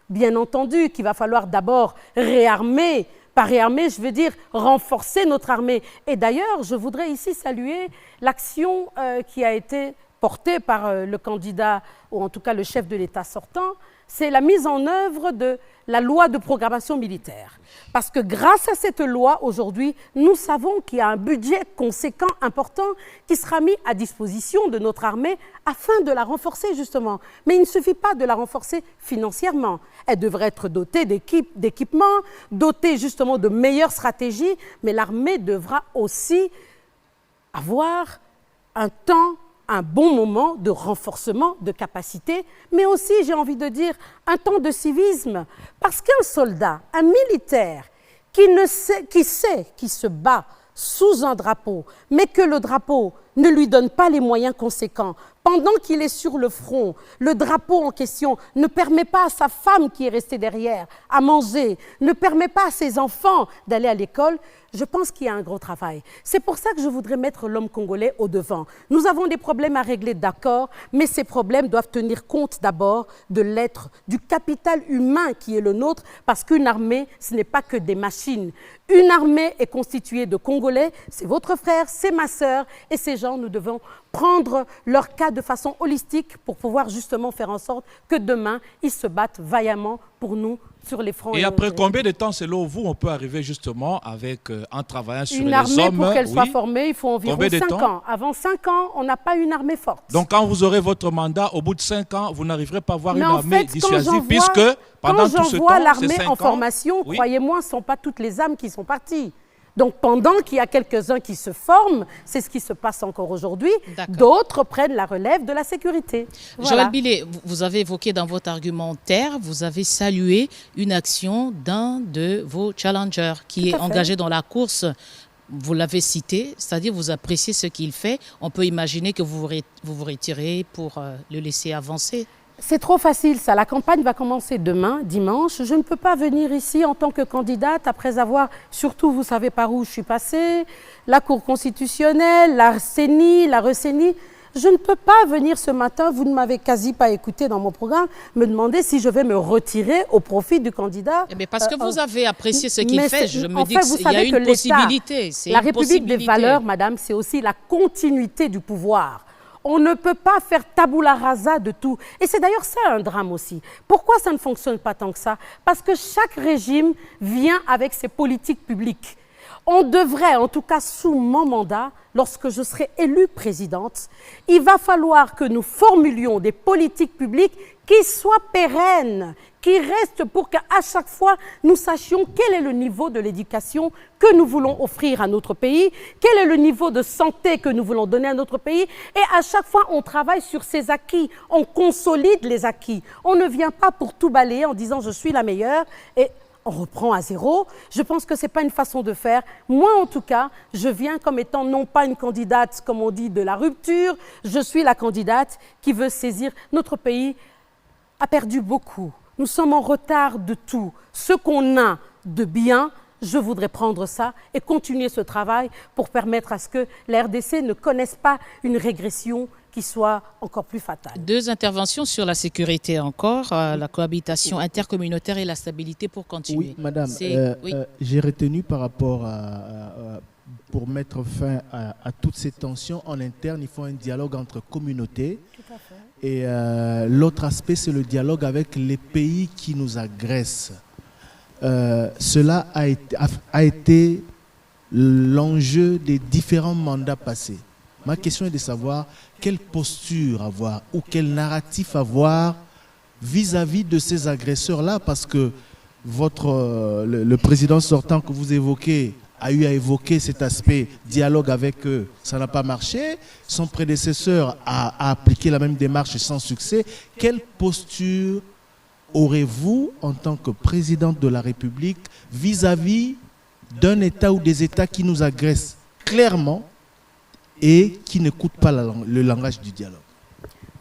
Speaker 2: Bien entendu qu'il va falloir d'abord réarmer. Par réarmer, je veux dire renforcer notre armée. Et d'ailleurs, je voudrais ici saluer l'action qui a été portée par le candidat, ou en tout cas le chef de l'État sortant, c'est la mise en œuvre de la loi de programmation militaire. Parce que grâce à cette loi, aujourd'hui, nous savons qu'il y a un budget conséquent, important, qui sera mis à disposition de notre armée afin de la renforcer, justement. Mais il ne suffit pas de la renforcer financièrement. Elle devrait être dotée d'équipements, dotée justement de meilleures stratégies, mais l'armée devra aussi avoir un bon moment de renforcement de capacité, mais aussi, j'ai envie de dire, un temps de civisme. Parce qu'un soldat, un militaire, qui se bat sous un drapeau, mais que le drapeau ne lui donne pas les moyens conséquents, pendant qu'il est sur le front, le drapeau en question ne permet pas à sa femme qui est restée derrière à manger, ne permet pas à ses enfants d'aller à l'école, je pense qu'il y a un gros travail. C'est pour ça que je voudrais mettre l'homme congolais au devant. Nous avons des problèmes à régler, d'accord, mais ces problèmes doivent tenir compte d'abord de l'être, du capital humain qui est le nôtre, parce qu'une armée, ce n'est pas que des machines. Une armée est constituée de Congolais, c'est votre frère, c'est ma sœur, et ces gens, nous devons prendre leur cas de façon holistique pour pouvoir justement faire en sorte que demain, ils se battent vaillamment pour nous sur les fronts.
Speaker 3: Et après combien de temps, selon vous, on peut arriver justement avec, en travaillant sur
Speaker 2: une
Speaker 3: les
Speaker 2: armée,
Speaker 3: hommes?
Speaker 2: Pour qu'elle soit formée, il faut environ 5
Speaker 3: temps?
Speaker 2: ans. Avant 5 ans, on n'a pas une armée forte.
Speaker 3: Donc quand vous aurez votre mandat, au bout de 5 ans, vous n'arriverez pas à avoir une armée dissuasive, puisque pendant tout ce temps,
Speaker 2: quand l'armée en formation,
Speaker 3: oui.
Speaker 2: Croyez-moi, ce ne sont pas toutes les âmes qui sont parties. Donc, pendant qu'il y a quelques-uns qui se forment, c'est ce qui se passe encore aujourd'hui, d'autres prennent la relève de la sécurité. Voilà.
Speaker 1: Joël Billet, vous avez évoqué dans votre argumentaire, vous avez salué une action d'un de vos challengers qui est engagé dans la course. Vous l'avez cité, c'est-à-dire vous appréciez ce qu'il fait. On peut imaginer que vous vous retirez pour le laisser avancer.
Speaker 2: C'est trop facile ça. La campagne va commencer demain, dimanche. Je ne peux pas venir ici en tant que candidate après avoir, surtout vous savez par où je suis passée, la Cour constitutionnelle, la CENI, la RECENI. Je ne peux pas venir ce matin, vous ne m'avez quasi pas écouté dans mon programme, me demander si je vais me retirer au profit du candidat.
Speaker 1: Mais parce que vous avez apprécié ce qu'il fait, je me dis qu'il y a une possibilité.
Speaker 2: La République des valeurs, madame, c'est aussi la continuité du pouvoir. On ne peut pas faire tabula rasa de tout. Et c'est d'ailleurs ça un drame aussi. Pourquoi ça ne fonctionne pas tant que ça? Parce que chaque régime vient avec ses politiques publiques. On devrait, en tout cas sous mon mandat, lorsque je serai élue présidente, il va falloir que nous formulions des politiques publiques qui soient pérennes, qui restent pour qu'à chaque fois, nous sachions quel est le niveau de l'éducation que nous voulons offrir à notre pays, quel est le niveau de santé que nous voulons donner à notre pays. Et à chaque fois, on travaille sur ces acquis, on consolide les acquis. On ne vient pas pour tout balayer en disant « je suis la meilleure » et on reprend à zéro. Je pense que ce n'est pas une façon de faire. Moi, en tout cas, je viens comme étant non pas une candidate, comme on dit, de la rupture. Je suis la candidate qui veut saisir. Notre pays a perdu beaucoup. Nous sommes en retard de tout. Ce qu'on a de bien, je voudrais prendre ça et continuer ce travail pour permettre à ce que la RDC ne connaisse pas une régression qui soit encore plus fatale.
Speaker 1: 2 interventions sur la sécurité encore, la cohabitation intercommunautaire et la stabilité pour continuer.
Speaker 5: Oui, madame,
Speaker 1: Oui.
Speaker 5: j'ai retenu par rapport pour mettre fin à toutes ces tensions en interne, il faut un dialogue entre communautés.
Speaker 2: Tout à fait.
Speaker 5: Et l'autre aspect, c'est le dialogue avec les pays qui nous agressent. Cela a été l'enjeu des différents mandats passés. Ma question est de savoir quelle posture avoir ou quel narratif avoir vis-à-vis de ces agresseurs-là, parce que le président sortant que vous évoquez a eu à évoquer cet aspect dialogue avec eux. Ça n'a pas marché. Son prédécesseur a appliqué la même démarche sans succès. Quelle posture aurez-vous en tant que présidente de la République vis-à-vis d'un État ou des États qui nous agressent clairement et qui n'écoutent pas le langage du dialogue?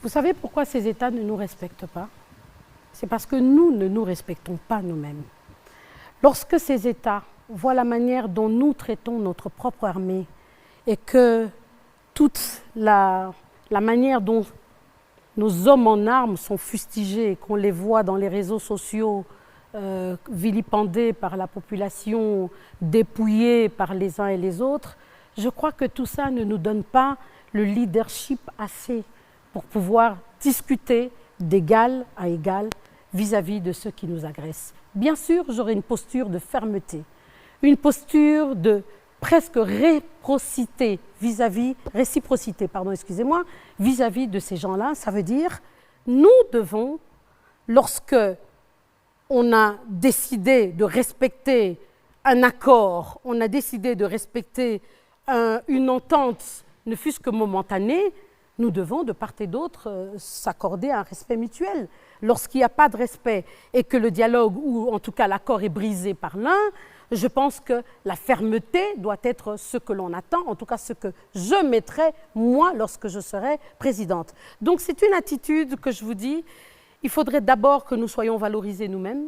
Speaker 2: Vous savez pourquoi ces États ne nous respectent pas? C'est parce que nous ne nous respectons pas nous-mêmes. Lorsque ces États voient la manière dont nous traitons notre propre armée et que toute la manière dont nos hommes en armes sont fustigés, qu'on les voit dans les réseaux sociaux, vilipendés par la population, dépouillés par les uns et les autres, je crois que tout ça ne nous donne pas le leadership assez pour pouvoir discuter d'égal à égal vis-à-vis de ceux qui nous agressent. Bien sûr, j'aurai une posture de fermeté, une posture de presque réciprocité vis-à-vis de ces gens-là. Ça veut dire, nous devons, lorsque on a décidé de respecter un accord, on a décidé de respecter une entente, ne fût-ce que momentanée, nous devons, de part et d'autre, s'accorder un respect mutuel. Lorsqu'il n'y a pas de respect et que le dialogue, ou en tout cas l'accord est brisé par l'un, je pense que la fermeté doit être ce que l'on attend, en tout cas ce que je mettrai, moi, lorsque je serai présidente. Donc c'est une attitude que je vous dis, il faudrait d'abord que nous soyons valorisés nous-mêmes,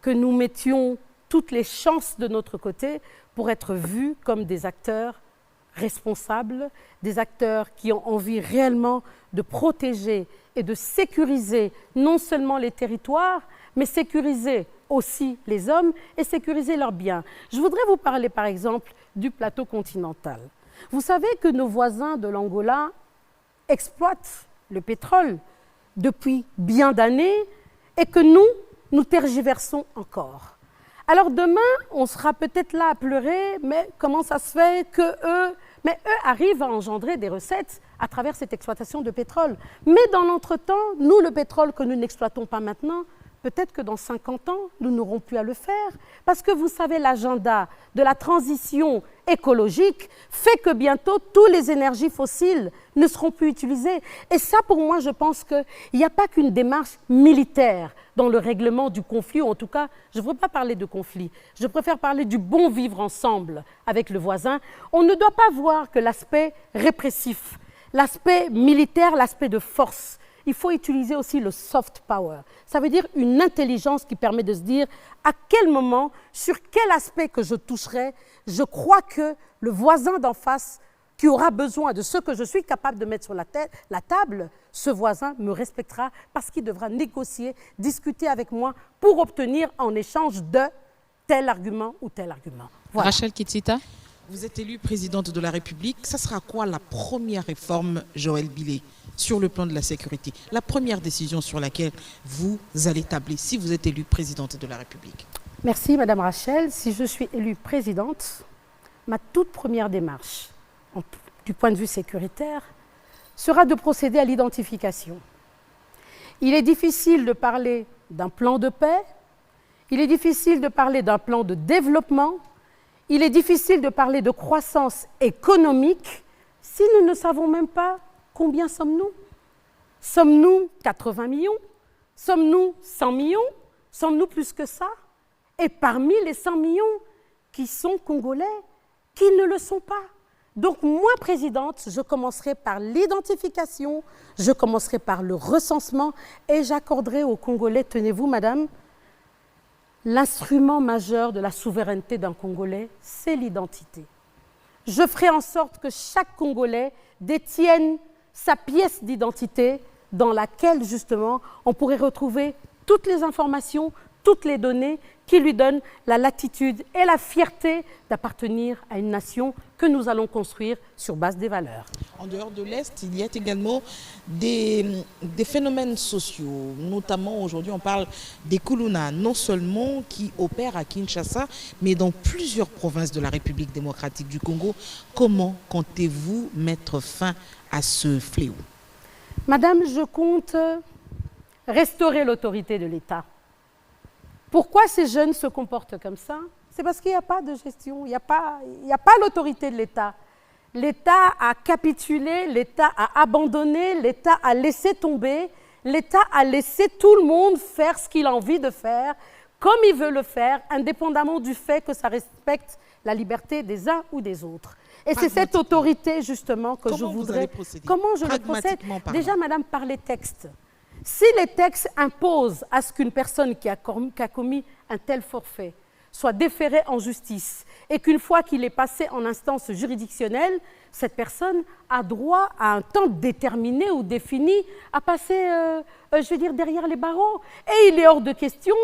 Speaker 2: que nous mettions toutes les chances de notre côté pour être vus comme des acteurs responsables, des acteurs qui ont envie réellement de protéger et de sécuriser non seulement les territoires, mais sécuriser aussi les hommes et sécuriser leurs biens. Je voudrais vous parler par exemple du plateau continental. Vous savez que nos voisins de l'Angola exploitent le pétrole depuis bien d'années et que nous tergiversons encore. Alors demain, on sera peut-être là à pleurer, mais comment ça se fait eux arrivent à engendrer des recettes à travers cette exploitation de pétrole. Mais dans l'entretemps, nous, le pétrole que nous n'exploitons pas maintenant, peut-être que dans 50 ans, nous n'aurons plus à le faire. Parce que vous savez, l'agenda de la transition écologique fait que bientôt, toutes les énergies fossiles ne seront plus utilisées. Et ça, pour moi, je pense qu'il n'y a pas qu'une démarche militaire dans le règlement du conflit, ou en tout cas, je ne veux pas parler de conflit, je préfère parler du bon vivre ensemble avec le voisin. On ne doit pas voir que l'aspect répressif, l'aspect militaire, l'aspect de force. Il faut utiliser aussi le soft power. Ça veut dire une intelligence qui permet de se dire à quel moment, sur quel aspect que je toucherai, je crois que le voisin d'en face qui aura besoin de ce que je suis capable de mettre sur la table, ce voisin me respectera parce qu'il devra négocier, discuter avec moi pour obtenir en échange de tel argument ou tel argument.
Speaker 1: Voilà. Rachel Kitsita.
Speaker 4: Vous êtes élue présidente de la République. Ça sera quoi la première réforme, Joël Billet, sur le plan de la sécurité? La première décision sur laquelle vous allez tabler si vous êtes élue présidente de la République?
Speaker 2: Merci, Madame Rachel. Si je suis élue présidente, ma toute première démarche, du point de vue sécuritaire, sera de procéder à l'identification. Il est difficile de parler d'un plan de paix, il est difficile de parler d'un plan de développement, il est difficile de parler de croissance économique si nous ne savons même pas combien sommes-nous. Sommes-nous 80 millions? Sommes-nous 100 millions? Sommes-nous plus que ça? Et parmi les 100 millions qui sont congolais, qui ne le sont pas. Donc moi, présidente, je commencerai par l'identification, je commencerai par le recensement et j'accorderai aux Congolais, tenez-vous madame, l'instrument majeur de la souveraineté d'un Congolais, c'est l'identité. Je ferai en sorte que chaque Congolais détienne sa pièce d'identité dans laquelle, justement, on pourrait retrouver toutes les informations, toutes les données qui lui donnent la latitude et la fierté d'appartenir à une nation que nous allons construire sur base des valeurs.
Speaker 4: En dehors de l'Est, il y a également des phénomènes sociaux. Notamment, aujourd'hui, on parle des Kuluna, non seulement qui opèrent à Kinshasa, mais dans plusieurs provinces de la République démocratique du Congo. Comment comptez-vous mettre fin à ce fléau?
Speaker 2: Madame, je compte restaurer l'autorité de l'État. Pourquoi ces jeunes se comportent comme ça? C'est parce qu'il n'y a pas de gestion, il n'y a pas l'autorité de l'État. L'État a capitulé, l'État a abandonné, l'État a laissé tomber, l'État a laissé tout le monde faire ce qu'il a envie de faire, comme il veut le faire, indépendamment du fait que ça respecte la liberté des uns ou des autres. Et c'est cette autorité, justement, que je voudrais... Comment je le procède? Déjà, madame, par les textes. Si les textes imposent à ce qu'une personne qui a commis un tel forfait soit déférée en justice et qu'une fois qu'il est passé en instance juridictionnelle, cette personne a droit à un temps déterminé ou défini à passer, je veux dire, derrière les barreaux. Et il est hors de question,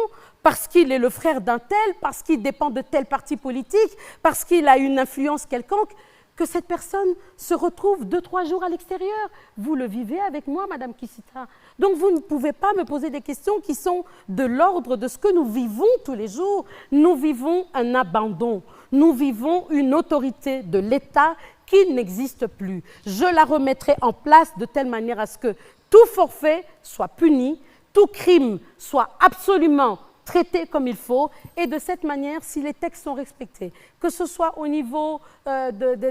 Speaker 2: parce qu'il est le frère d'un tel, parce qu'il dépend de tel parti politique, parce qu'il a une influence quelconque, que cette personne se retrouve 2-3 jours à l'extérieur. Vous le vivez avec moi, Madame Kissita. Donc vous ne pouvez pas me poser des questions qui sont de l'ordre de ce que nous vivons tous les jours. Nous vivons un abandon. Nous vivons une autorité de l'État qui n'existe plus. Je la remettrai en place de telle manière à ce que tout forfait soit puni, tout crime soit absolument traité comme il faut, et de cette manière, si les textes sont respectés, que ce soit au niveau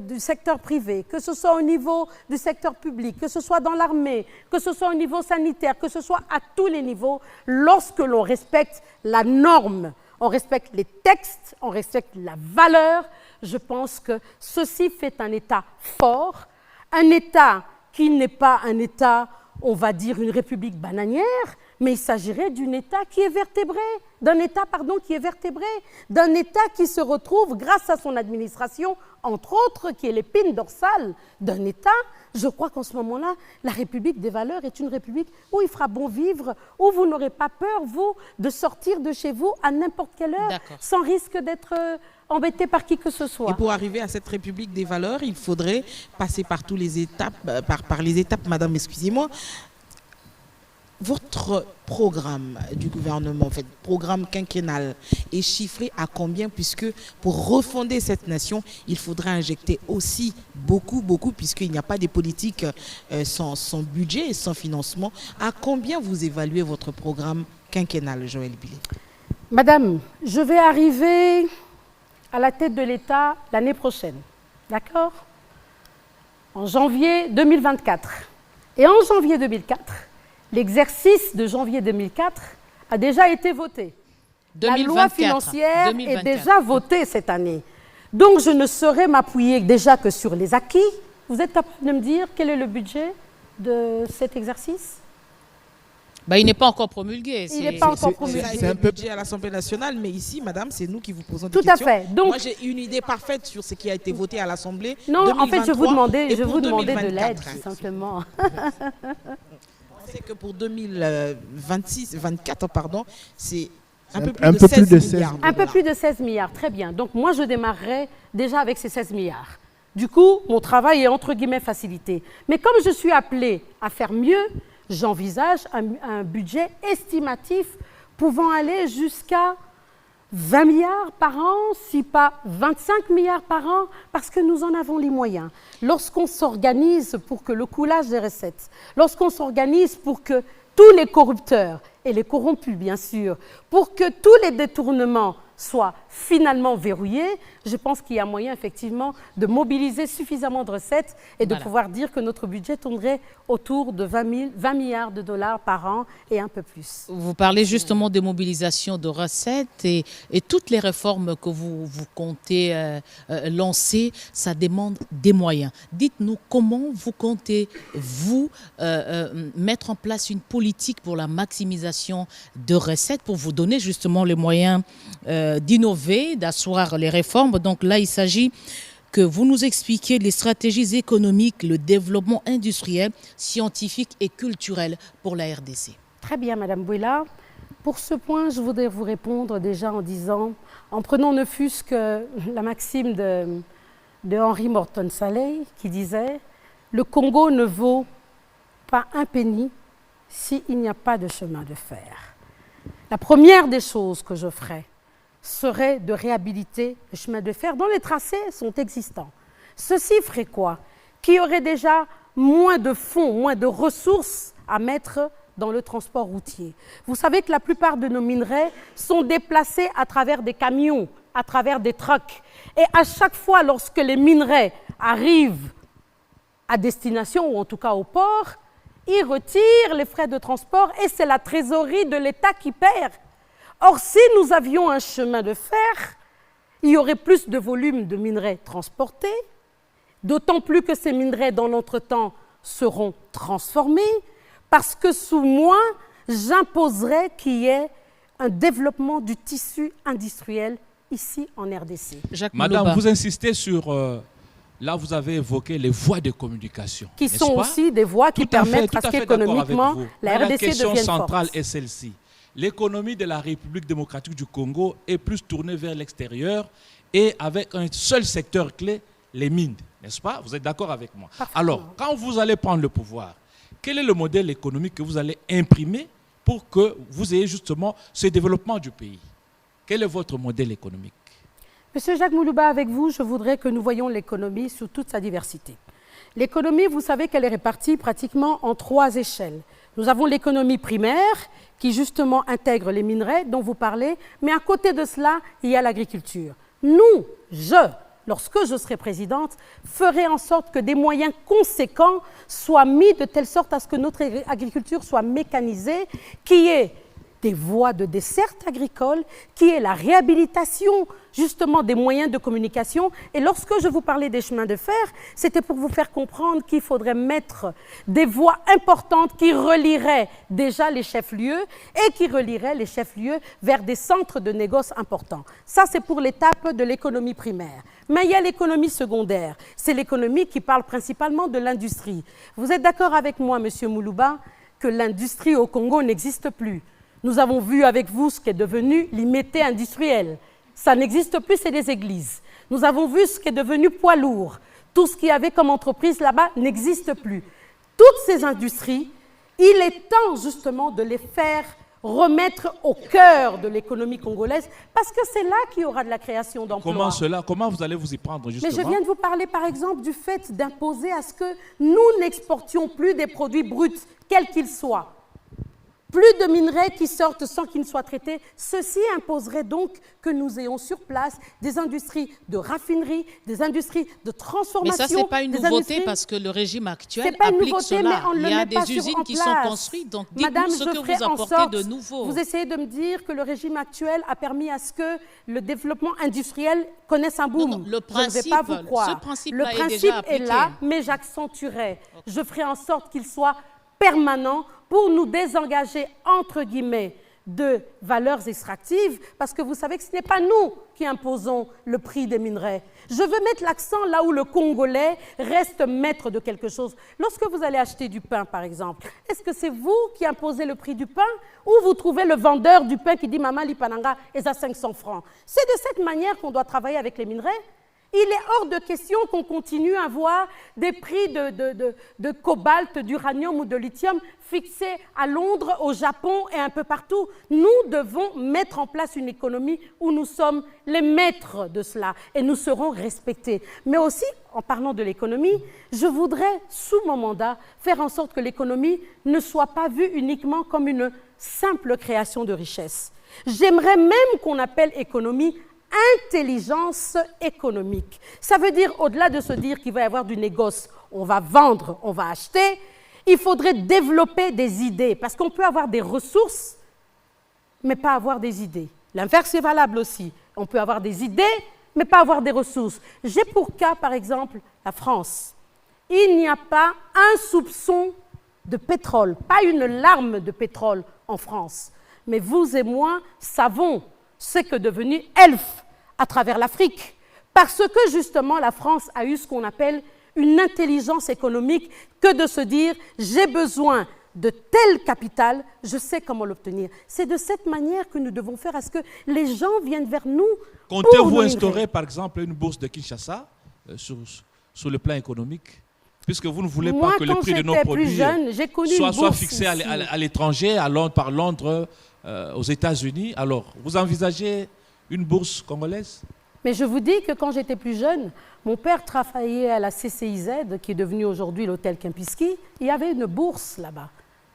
Speaker 2: du secteur privé, que ce soit au niveau du secteur public, que ce soit dans l'armée, que ce soit au niveau sanitaire, que ce soit à tous les niveaux, lorsque l'on respecte la norme, on respecte les textes, on respecte la valeur, je pense que ceci fait un État fort, un État qui n'est pas un État, on va dire, une république bananière, mais il s'agirait d'un État qui est vertébré, d'un État qui se retrouve, grâce à son administration, entre autres, qui est l'épine dorsale d'un État. Je crois qu'en ce moment-là, la République des valeurs est une République où il fera bon vivre, où vous n'aurez pas peur, vous, de sortir de chez vous à n'importe quelle heure, sans risque d'être embêté par qui que ce soit.
Speaker 4: Et pour arriver à cette République des valeurs, il faudrait passer par toutes les étapes, par les étapes, madame, excusez-moi. Votre programme du gouvernement, en fait, programme quinquennal, est chiffré à combien? Puisque pour refonder cette nation, il faudra injecter aussi beaucoup, puisqu'il n'y a pas de politique sans budget et sans financement. À combien vous évaluez votre programme quinquennal, Joël Billet?
Speaker 2: Madame, je vais arriver à la tête de l'État l'année prochaine, d'accord? En janvier 2024. Et en janvier 2004, l'exercice de janvier 2004 a déjà été voté. 2024, la loi financière est déjà votée cette année. Donc je ne saurais m'appuyer déjà que sur les acquis. Vous êtes capable de me dire quel est le budget de cet exercice?
Speaker 1: Il n'est pas encore promulgué.
Speaker 2: Il n'est pas encore promulgué.
Speaker 4: C'est un peu budget à l'Assemblée nationale, mais ici, madame, c'est nous qui vous posons des questions.
Speaker 2: Tout à fait. Donc,
Speaker 4: moi, j'ai une idée parfaite sur ce qui a été voté à l'Assemblée.
Speaker 2: Non,
Speaker 4: 2023,
Speaker 2: en fait, je vous demandais de l'aide, tout simplement.
Speaker 4: C'est que pour 2024, pardon, c'est un peu
Speaker 2: plus de 16 milliards. Très bien. Donc moi, je démarrerai déjà avec ces 16 milliards. Du coup, mon travail est entre guillemets facilité. Mais comme je suis appelée à faire mieux, j'envisage un budget estimatif pouvant aller jusqu'à 20 milliards par an, si pas 25 milliards par an, parce que nous en avons les moyens. Lorsqu'on s'organise pour que le coulage des recettes, lorsqu'on s'organise pour que tous les corrupteurs, et les corrompus bien sûr, pour que tous les détournements soit finalement verrouillé, je pense qu'il y a moyen effectivement de mobiliser suffisamment de recettes et de pouvoir dire que notre budget tournerait autour de 20 milliards de dollars par an et un peu plus.
Speaker 1: Vous parlez justement de mobilisation de recettes et toutes les réformes que vous comptez lancer, ça demande des moyens. Dites-nous comment vous comptez, vous, mettre en place une politique pour la maximisation de recettes, pour vous donner justement les moyens d'innover, d'asseoir les réformes. Donc là, il s'agit que vous nous expliquiez les stratégies économiques, le développement industriel, scientifique et culturel pour la RDC.
Speaker 2: Très bien, Madame Bouila. Pour ce point, je voudrais vous répondre déjà en disant, en prenant ne fût-ce que la maxime de Henry Morton Salley qui disait « Le Congo ne vaut pas un penny s'il n'y a pas de chemin de fer ». La première des choses que je ferais serait de réhabiliter le chemin de fer dont les tracés sont existants. Ceci ferait quoi? Qu'il y aurait déjà moins de fonds, moins de ressources à mettre dans le transport routier. Vous savez que la plupart de nos minerais sont déplacés à travers des camions, à travers des trucks. Et à chaque fois, lorsque les minerais arrivent à destination, ou en tout cas au port, ils retirent les frais de transport et c'est la trésorerie de l'État qui perd. Or, si nous avions un chemin de fer, il y aurait plus de volume de minerais transportés, d'autant plus que ces minerais, dans l'entretemps, seront transformés, parce que sous moi, j'imposerais qu'il y ait un développement du tissu industriel ici en RDC.
Speaker 1: Jacques
Speaker 3: Madame,
Speaker 1: Moulouba.
Speaker 3: vous insistez sur... là, vous avez évoqué les voies de communication.
Speaker 2: Qui sont aussi des voies qui permettent à ce qu'économiquement, la RDC devienne forte.
Speaker 3: La question centrale est celle-ci. L'économie de la République démocratique du Congo est plus tournée vers l'extérieur et avec un seul secteur clé, les mines, n'est-ce pas? Vous êtes d'accord avec moi? Alors, quand vous allez prendre le pouvoir, quel est le modèle économique que vous allez imprimer pour que vous ayez justement ce développement du pays? Quel est votre modèle économique?
Speaker 2: Monsieur Jacques Moulouba, avec vous, je voudrais que nous voyions l'économie sous toute sa diversité. L'économie, vous savez qu'elle est répartie pratiquement en 3 échelles. Nous avons l'économie primaire, qui justement intègre les minerais dont vous parlez, mais à côté de cela, il y a l'agriculture. Lorsque je serai présidente, ferai en sorte que des moyens conséquents soient mis de telle sorte à ce que notre agriculture soit mécanisée, qu'il y ait des voies de desserte agricole, qui est la réhabilitation justement des moyens de communication. Et lorsque je vous parlais des chemins de fer, c'était pour vous faire comprendre qu'il faudrait mettre des voies importantes qui relieraient déjà les chefs-lieux et qui relieraient les chefs-lieux vers des centres de négoce importants. Ça, c'est pour l'étape de l'économie primaire. Mais il y a l'économie secondaire. C'est l'économie qui parle principalement de l'industrie. Vous êtes d'accord avec moi, Monsieur Moulouba, que l'industrie au Congo n'existe plus? Nous avons vu avec vous ce qu'est devenu l'IMETE industriel. Ça n'existe plus, c'est des églises. Nous avons vu ce qu'est devenu poids lourd. Tout ce qu'il y avait comme entreprise là-bas n'existe plus. Toutes ces industries, il est temps justement de les faire remettre au cœur de l'économie congolaise, parce que c'est là qu'il y aura de la création d'emplois.
Speaker 3: Comment cela? Comment vous allez vous y prendre justement?
Speaker 2: Mais je viens de vous parler par exemple du fait d'imposer à ce que nous n'exportions plus des produits bruts, quels qu'ils soient. Plus de minerais qui sortent sans qu'ils ne soient traités. Ceci imposerait donc que nous ayons sur place des industries de raffinerie, des industries de transformation.
Speaker 1: Mais ça, ce n'est pas une nouveauté parce que le régime actuel applique cela. Il y a des usines qui sont construites. Donc, dites-nous ce que vous apportez de nouveau.
Speaker 2: Vous essayez de me dire que le régime actuel a permis à ce que le développement industriel connaisse un boom.
Speaker 1: Non, le principe,
Speaker 2: je ne vais pas vous croire.
Speaker 1: Ce principe
Speaker 2: le principe est là, mais j'accentuerai. Je ferai en sorte qu'il soit permanent pour nous désengager, entre guillemets, de valeurs extractives, parce que vous savez que ce n'est pas nous qui imposons le prix des minerais. Je veux mettre l'accent là où le Congolais reste maître de quelque chose. Lorsque vous allez acheter du pain, par exemple, est-ce que c'est vous qui imposez le prix du pain ou vous trouvez le vendeur du pain qui dit « Maman, lipananga est à 500 francs ». C'est de cette manière qu'on doit travailler avec les minerais. Il est hors de question qu'on continue à avoir des prix de cobalt, d'uranium ou de lithium fixés à Londres, au Japon et un peu partout. Nous devons mettre en place une économie où nous sommes les maîtres de cela et nous serons respectés. Mais aussi, en parlant de l'économie, je voudrais, sous mon mandat, faire en sorte que l'économie ne soit pas vue uniquement comme une simple création de richesse. J'aimerais même qu'on appelle économie intelligence économique. Ça veut dire, au-delà de se dire qu'il va y avoir du négoce, on va vendre, on va acheter, il faudrait développer des idées, parce qu'on peut avoir des ressources, mais pas avoir des idées. L'inverse est valable aussi. On peut avoir des idées, mais pas avoir des ressources. J'ai pour cas, par exemple, la France. Il n'y a pas un soupçon de pétrole, pas une larme de pétrole en France. Mais vous et moi savons ce qu'est devenu Elf à travers l'Afrique, parce que justement la France a eu ce qu'on appelle une intelligence économique, que de se dire j'ai besoin de tel capital, je sais comment l'obtenir. C'est de cette manière que nous devons faire à ce que les gens viennent vers nous.
Speaker 3: Comptez-vous instaurer par exemple une bourse de Kinshasa sur le plan économique, puisque vous ne voulez pas que le prix de nos produits soit fixé à l'étranger, par Londres, aux États-Unis. Alors, vous envisagez une bourse congolaise?
Speaker 2: Mais je vous dis que quand j'étais plus jeune, mon père travaillait à la CCIZ, qui est devenue aujourd'hui l'hôtel Kempinski. Il y avait une bourse là-bas.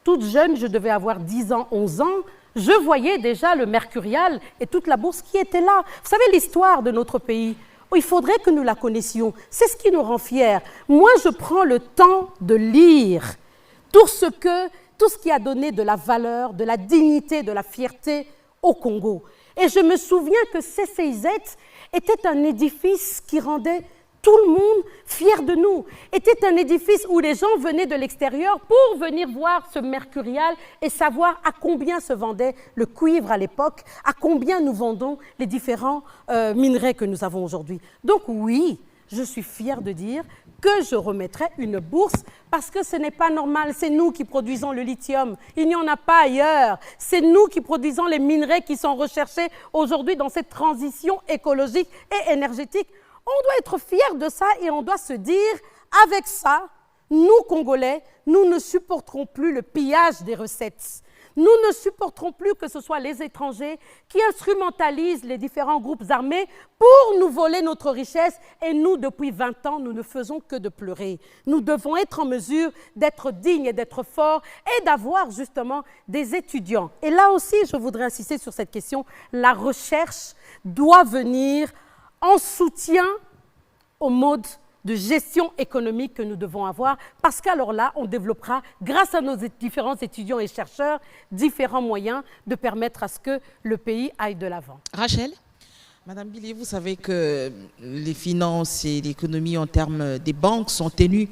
Speaker 2: Toute jeune, je devais avoir 10 ans, 11 ans. Je voyais déjà le Mercurial et toute la bourse qui était là. Vous savez l'histoire de notre pays. Il faudrait que nous la connaissions. C'est ce qui nous rend fiers. Moi, je prends le temps de lire tout ce qui a donné de la valeur, de la dignité, de la fierté au Congo. Et je me souviens que CCIZ était un édifice qui rendait tout le monde fier de nous. Était un édifice où les gens venaient de l'extérieur pour venir voir ce Mercurial et savoir à combien se vendait le cuivre à l'époque, à combien nous vendons les différents minerais que nous avons aujourd'hui. Donc oui, je suis fière de dire que je remettrai une bourse parce que ce n'est pas normal. C'est nous qui produisons le lithium. Il n'y en a pas ailleurs. C'est nous qui produisons les minerais qui sont recherchés aujourd'hui dans cette transition écologique et énergétique. On doit être fiers de ça et on doit se dire, avec ça, nous, Congolais, nous ne supporterons plus le pillage des recettes. Nous ne supporterons plus que ce soit les étrangers qui instrumentalisent les différents groupes armés pour nous voler notre richesse. Et nous, depuis 20 ans, nous ne faisons que de pleurer. Nous devons être en mesure d'être dignes et d'être forts et d'avoir justement des étudiants. Et là aussi, je voudrais insister sur cette question. La recherche doit venir en soutien au mode de gestion économique que nous devons avoir, parce qu'alors là, on développera, grâce à nos différents étudiants et chercheurs, différents moyens de permettre à ce que le pays aille de l'avant.
Speaker 4: Rachel ? Madame Billet, vous savez que les finances et l'économie en termes des banques sont tenues.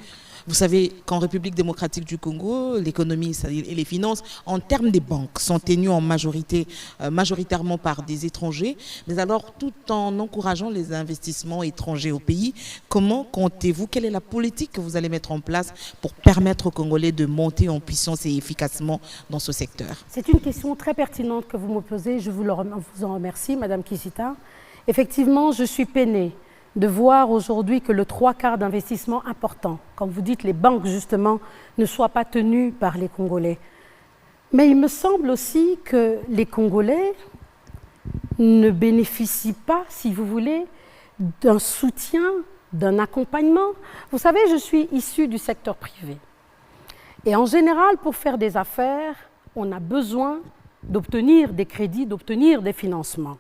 Speaker 4: Vous savez qu'en République démocratique du Congo, l'économie et les finances, en termes des banques, sont tenues en majoritairement par des étrangers. Mais alors, tout en encourageant les investissements étrangers au pays, comment comptez-vous, quelle est la politique que vous allez mettre en place pour permettre aux Congolais de monter en puissance et efficacement dans ce secteur?
Speaker 2: C'est une question très pertinente que vous me posez. Je vous en remercie, Madame Kizita. Effectivement, je suis peinée de voir aujourd'hui que le 3/4 d'investissements importants, comme vous dites, les banques justement, ne soient pas tenues par les Congolais. Mais il me semble aussi que les Congolais ne bénéficient pas, si vous voulez, d'un soutien, d'un accompagnement. Vous savez, je suis issue du secteur privé. Et en général, pour faire des affaires, on a besoin d'obtenir des crédits, d'obtenir des financements.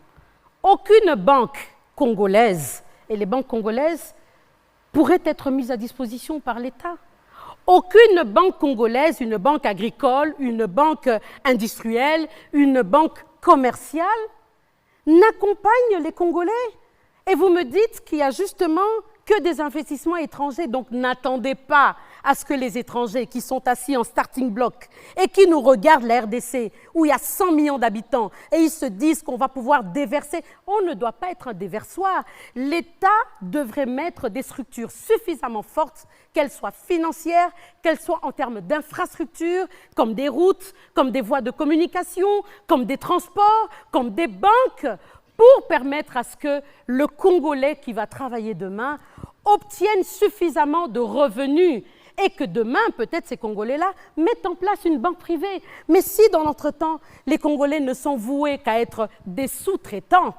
Speaker 2: Aucune banque congolaise, et les banques congolaises pourraient être mises à disposition par l'État. Aucune banque congolaise, une banque agricole, une banque industrielle, une banque commerciale n'accompagne les Congolais. Et vous me dites qu'il y a justement que des investissements étrangers. Donc n'attendez pas à ce que les étrangers qui sont assis en starting block et qui nous regardent la RDC, où il y a 100 millions d'habitants, et ils se disent qu'on va pouvoir déverser. On ne doit pas être un déversoir. L'État devrait mettre des structures suffisamment fortes, qu'elles soient financières, qu'elles soient en termes d'infrastructures, comme des routes, comme des voies de communication, comme des transports, comme des banques, pour permettre à ce que le Congolais qui va travailler demain obtienne suffisamment de revenus et que demain, peut-être ces Congolais-là mettent en place une banque privée. Mais si dans l'entretemps, les Congolais ne sont voués qu'à être des sous-traitants,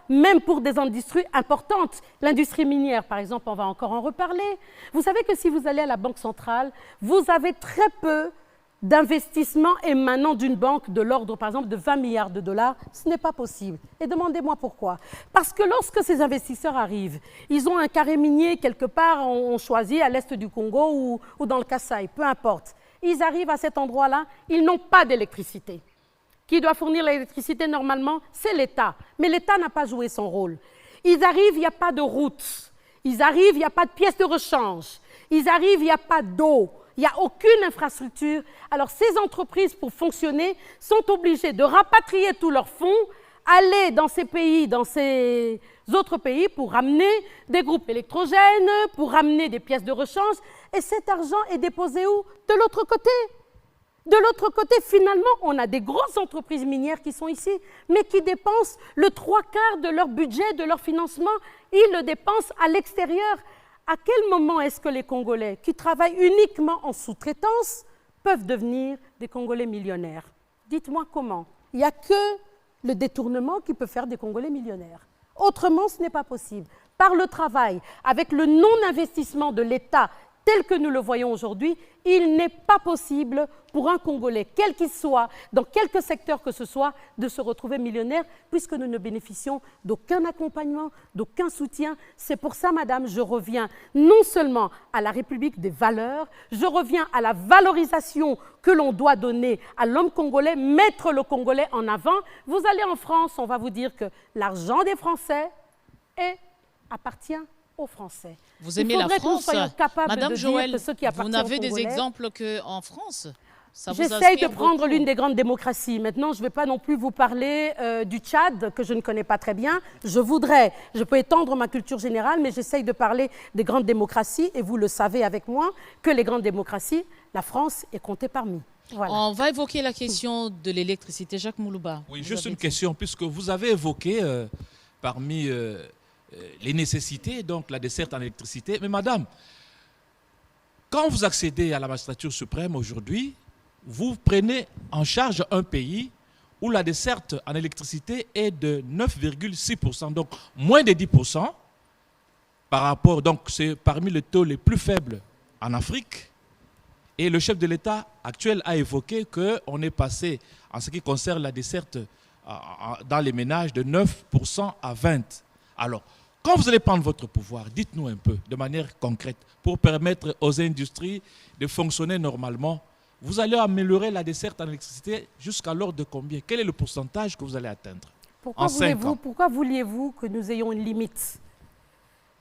Speaker 2: même pour des industries importantes, l'industrie minière, par exemple, on va encore en reparler. Vous savez que si vous allez à la Banque centrale, vous avez très peu d'investissement émanant d'une banque de l'ordre, par exemple, de 20 milliards de dollars, ce n'est pas possible. Et demandez-moi pourquoi. Parce que lorsque ces investisseurs arrivent, ils ont un carré minier quelque part, on choisit à l'est du Congo ou dans le Kasaï, peu importe. Ils arrivent à cet endroit-là, ils n'ont pas d'électricité. Qui doit fournir l'électricité normalement? C'est l'État. Mais l'État n'a pas joué son rôle. Ils arrivent, il n'y a pas de route. Ils arrivent, il n'y a pas de pièces de rechange. Ils arrivent, il n'y a pas d'eau. Il n'y a aucune infrastructure. Alors ces entreprises, pour fonctionner, sont obligées de rapatrier tous leurs fonds, aller dans ces pays, dans ces autres pays pour ramener des groupes électrogènes, pour ramener des pièces de rechange. Et cet argent est déposé où? De l'autre côté. De l'autre côté, finalement, on a des grosses entreprises minières qui sont ici, mais qui dépensent le 3/4 de leur budget, de leur financement. Ils le dépensent à l'extérieur. À quel moment est-ce que les Congolais, qui travaillent uniquement en sous-traitance, peuvent devenir des Congolais millionnaires? Dites-moi comment. Il n'y a que le détournement qui peut faire des Congolais millionnaires. Autrement, ce n'est pas possible. Par le travail, avec le non-investissement de l'État tel que nous le voyons aujourd'hui, il n'est pas possible pour un Congolais, quel qu'il soit, dans quelque secteur que ce soit, de se retrouver millionnaire, puisque nous ne bénéficions d'aucun accompagnement, d'aucun soutien. C'est pour ça, madame, je reviens non seulement à la République des valeurs, je reviens à la valorisation que l'on doit donner à l'homme congolais, mettre le Congolais en avant. Vous allez en France, on va vous dire que l'argent des Français appartient aux Français.
Speaker 1: Vous aimez la France,
Speaker 2: Madame
Speaker 1: Joëlle, vous n'avez des exemples qu'en France?
Speaker 2: J'essaye de prendre l'une des grandes démocraties. Maintenant, je ne vais pas non plus vous parler du Tchad, que je ne connais pas très bien. Je peux étendre ma culture générale, mais j'essaye de parler des grandes démocraties, et vous le savez avec moi, que les grandes démocraties, la France est comptée parmi. Voilà.
Speaker 1: On va évoquer la question de l'électricité. Jacques Moulouba.
Speaker 3: Oui, juste une question, puisque vous avez évoqué parmi les nécessités, donc la desserte en électricité. Mais madame, quand vous accédez à la magistrature suprême aujourd'hui, vous prenez en charge un pays où la desserte en électricité est de 9,6%, donc moins de 10% par rapport, donc c'est parmi les taux les plus faibles en Afrique. Et le chef de l'État actuel a évoqué qu'on est passé, en ce qui concerne la desserte dans les ménages, de 9% à 20%. Alors, quand vous allez prendre votre pouvoir, dites-nous un peu, de manière concrète, pour permettre aux industries de fonctionner normalement, vous allez améliorer la desserte en électricité jusqu'à l'ordre de combien? Quel est le pourcentage que vous allez atteindre en 5 ans?
Speaker 2: Pourquoi vouliez-vous que nous ayons une limite?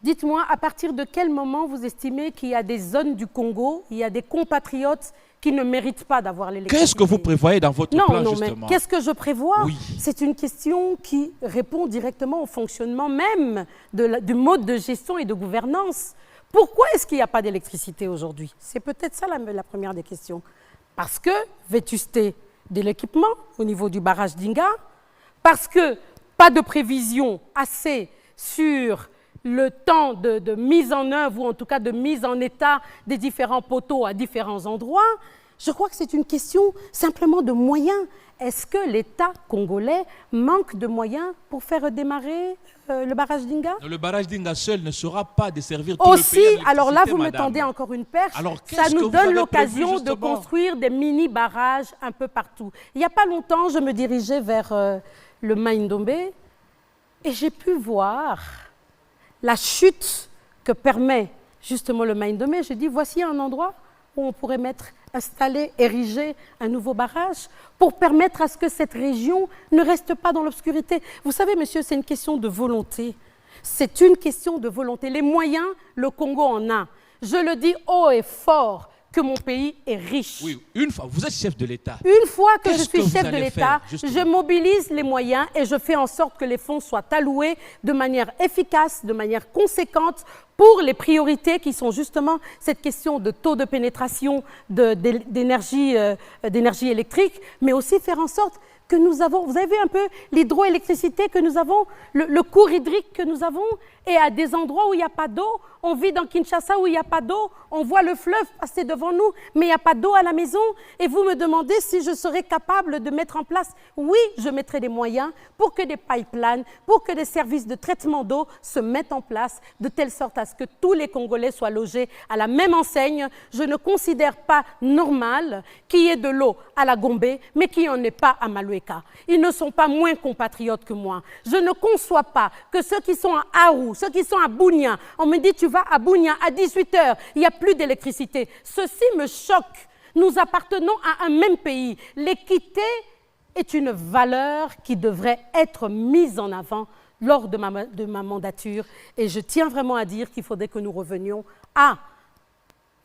Speaker 2: Dites-moi, à partir de quel moment vous estimez qu'il y a des zones du Congo, il y a des compatriotes qui ne méritent pas d'avoir l'électricité?
Speaker 3: Qu'est-ce que vous prévoyez dans votre plan, justement?
Speaker 2: Mais qu'est-ce que je prévois?
Speaker 3: Oui.
Speaker 2: C'est une question qui répond directement au fonctionnement même du mode de gestion et de gouvernance. Pourquoi est-ce qu'il n'y a pas d'électricité aujourd'hui? C'est peut-être ça la première des questions. Parce que vétusté de l'équipement au niveau du barrage d'Inga, parce que pas de prévision assez sur le temps de mise en œuvre ou en tout cas de mise en état des différents poteaux à différents endroits. Je crois que c'est une question simplement de moyens. Est-ce que l'État congolais manque de moyens pour faire redémarrer le barrage d'Inga?
Speaker 3: Le barrage d'Inga seul ne saura pas desservir tout
Speaker 2: aussi,
Speaker 3: le pays.
Speaker 2: Alors là, vous
Speaker 3: madame.
Speaker 2: me tendez encore une perche.
Speaker 3: Alors,
Speaker 2: ça nous donne l'occasion de construire des mini-barrages un peu partout. Il n'y a pas longtemps, je me dirigeais vers le Mai-Ndombe et j'ai pu voir la chute que permet justement le Mai-Ndombe. Je dis, voici un endroit où on pourrait installer, ériger un nouveau barrage pour permettre à ce que cette région ne reste pas dans l'obscurité. Vous savez, monsieur, c'est une question de volonté. C'est une question de volonté. Les moyens, le Congo en a. Je le dis haut et fort que mon pays est riche.
Speaker 3: Oui, une fois, vous êtes chef de l'État.
Speaker 2: Une fois que je suis chef de l'État, je mobilise les moyens et je fais en sorte que les fonds soient alloués de manière efficace, de manière conséquente pour les priorités qui sont justement cette question de taux de pénétration d'énergie électrique, mais aussi faire en sorte que nous avons, vous avez vu un peu l'hydroélectricité que nous avons, le cours hydrique que nous avons, et à des endroits où il n'y a pas d'eau, on vit dans Kinshasa où il n'y a pas d'eau, on voit le fleuve passer devant nous, mais il n'y a pas d'eau à la maison, et vous me demandez si je serais capable de mettre en place, oui, je mettrai des moyens pour que des pipelines, pour que des services de traitement d'eau se mettent en place, de telle sorte à ce que tous les Congolais soient logés à la même enseigne. Je ne considère pas normal qu'il y ait de l'eau à la Gombe, mais qu'il n'y en ait pas à Malueka. Ils ne sont pas moins compatriotes que moi. Je ne conçois pas que ceux qui sont à Arou, ceux qui sont à Bunia, on me dit tu vas à Bunia à 18h, il n'y a plus d'électricité. Ceci me choque. Nous appartenons à un même pays. L'équité est une valeur qui devrait être mise en avant lors de ma mandature. Et je tiens vraiment à dire qu'il faudrait que nous revenions à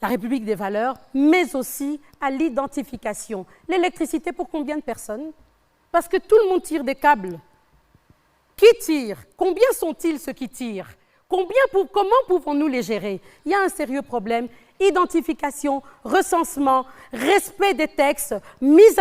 Speaker 2: la République des valeurs, mais aussi à l'identification. L'électricité pour combien de personnes? Parce que tout le monde tire des câbles. Qui tire? Combien sont-ils ceux qui tirent? Comment pouvons-nous les gérer? Il y a un sérieux problème. Identification, recensement, respect des textes, mise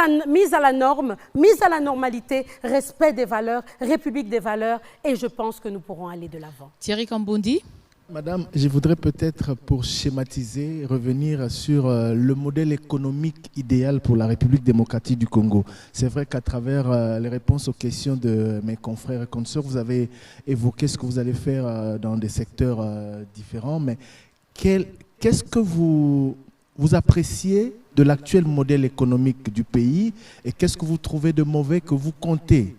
Speaker 2: à la norme, mise à la normalité, respect des valeurs, République des valeurs, et je pense que nous pourrons aller de l'avant.
Speaker 1: Thierry Kambondi.
Speaker 5: Madame, je voudrais peut-être, pour schématiser, revenir sur le modèle économique idéal pour la République démocratique du Congo. C'est vrai qu'à travers les réponses aux questions de mes confrères et consoeurs, vous avez évoqué ce que vous allez faire dans des secteurs différents, mais qu'est-ce que vous appréciez de l'actuel modèle économique du pays et qu'est-ce que vous trouvez de mauvais que vous comptez,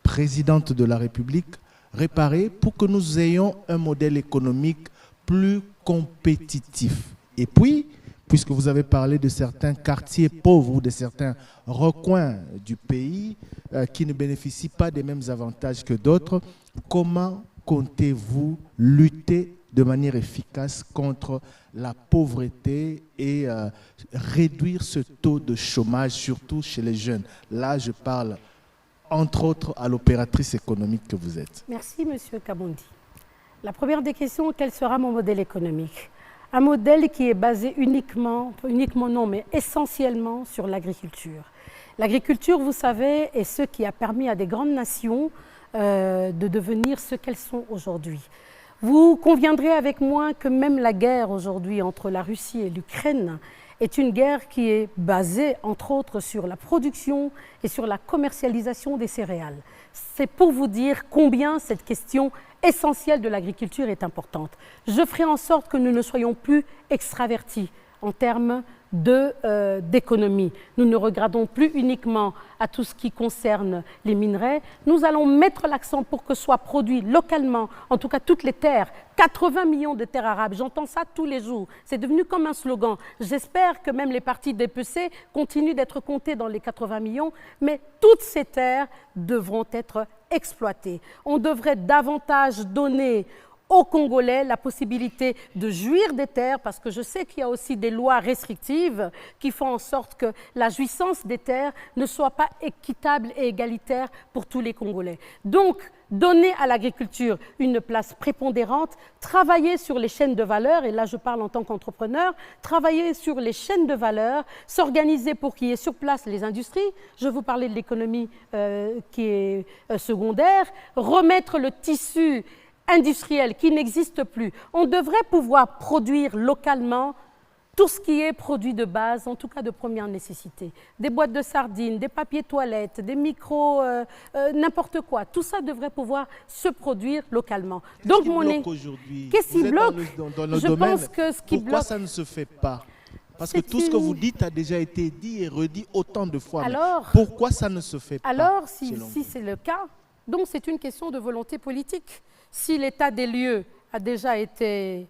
Speaker 5: présidente de la République, réparer pour que nous ayons un modèle économique plus compétitif? Et puis, puisque vous avez parlé de certains quartiers pauvres ou de certains recoins du pays qui ne bénéficient pas des mêmes avantages que d'autres, comment comptez-vous lutter de manière efficace contre la pauvreté et réduire ce taux de chômage, surtout chez les jeunes? Là, je parle entre autres à l'opératrice économique que vous êtes.
Speaker 2: Merci, M. Kabondi. La première des questions, quel sera mon modèle économique? Un modèle qui est basé uniquement non, mais essentiellement sur l'agriculture. L'agriculture, vous savez, est ce qui a permis à des grandes nations de devenir ce qu'elles sont aujourd'hui. Vous conviendrez avec moi que même la guerre aujourd'hui entre la Russie et l'Ukraine est une guerre qui est basée, entre autres, sur la production et sur la commercialisation des céréales. C'est pour vous dire combien cette question essentielle de l'agriculture est importante. Je ferai en sorte que nous ne soyons plus extravertis en termes d'économie. Nous ne regardons plus uniquement à tout ce qui concerne les minerais. Nous allons mettre l'accent pour que soient produits localement, en tout cas toutes les terres, 80 millions de terres arables. J'entends ça tous les jours. C'est devenu comme un slogan. J'espère que même les partis DPC continuent d'être comptés dans les 80 millions, mais toutes ces terres devront être exploitées. On devrait davantage donner aux Congolais la possibilité de jouir des terres, parce que je sais qu'il y a aussi des lois restrictives qui font en sorte que la jouissance des terres ne soit pas équitable et égalitaire pour tous les Congolais. Donc, donner à l'agriculture une place prépondérante, travailler sur les chaînes de valeur, et là je parle en tant qu'entrepreneur, travailler sur les chaînes de valeur, s'organiser pour qu'il y ait sur place les industries, je vous parlais de l'économie qui est secondaire, remettre le tissu industriel qui n'existe plus. On devrait pouvoir produire localement tout ce qui est produit de base, en tout cas de première nécessité. Des boîtes de sardines, des papiers toilettes, des micros, n'importe quoi. Tout ça devrait pouvoir se produire localement. Donc, qu'est-ce qui bloque? Je pense que ce qui bloque...
Speaker 5: Pourquoi ça ne se fait pas? Parce que tout ce que vous dites a déjà été dit et redit autant de fois. Alors, pourquoi ça ne se fait pas?
Speaker 2: Alors, si c'est le cas, donc c'est une question de volonté politique. Si l'état des lieux a déjà été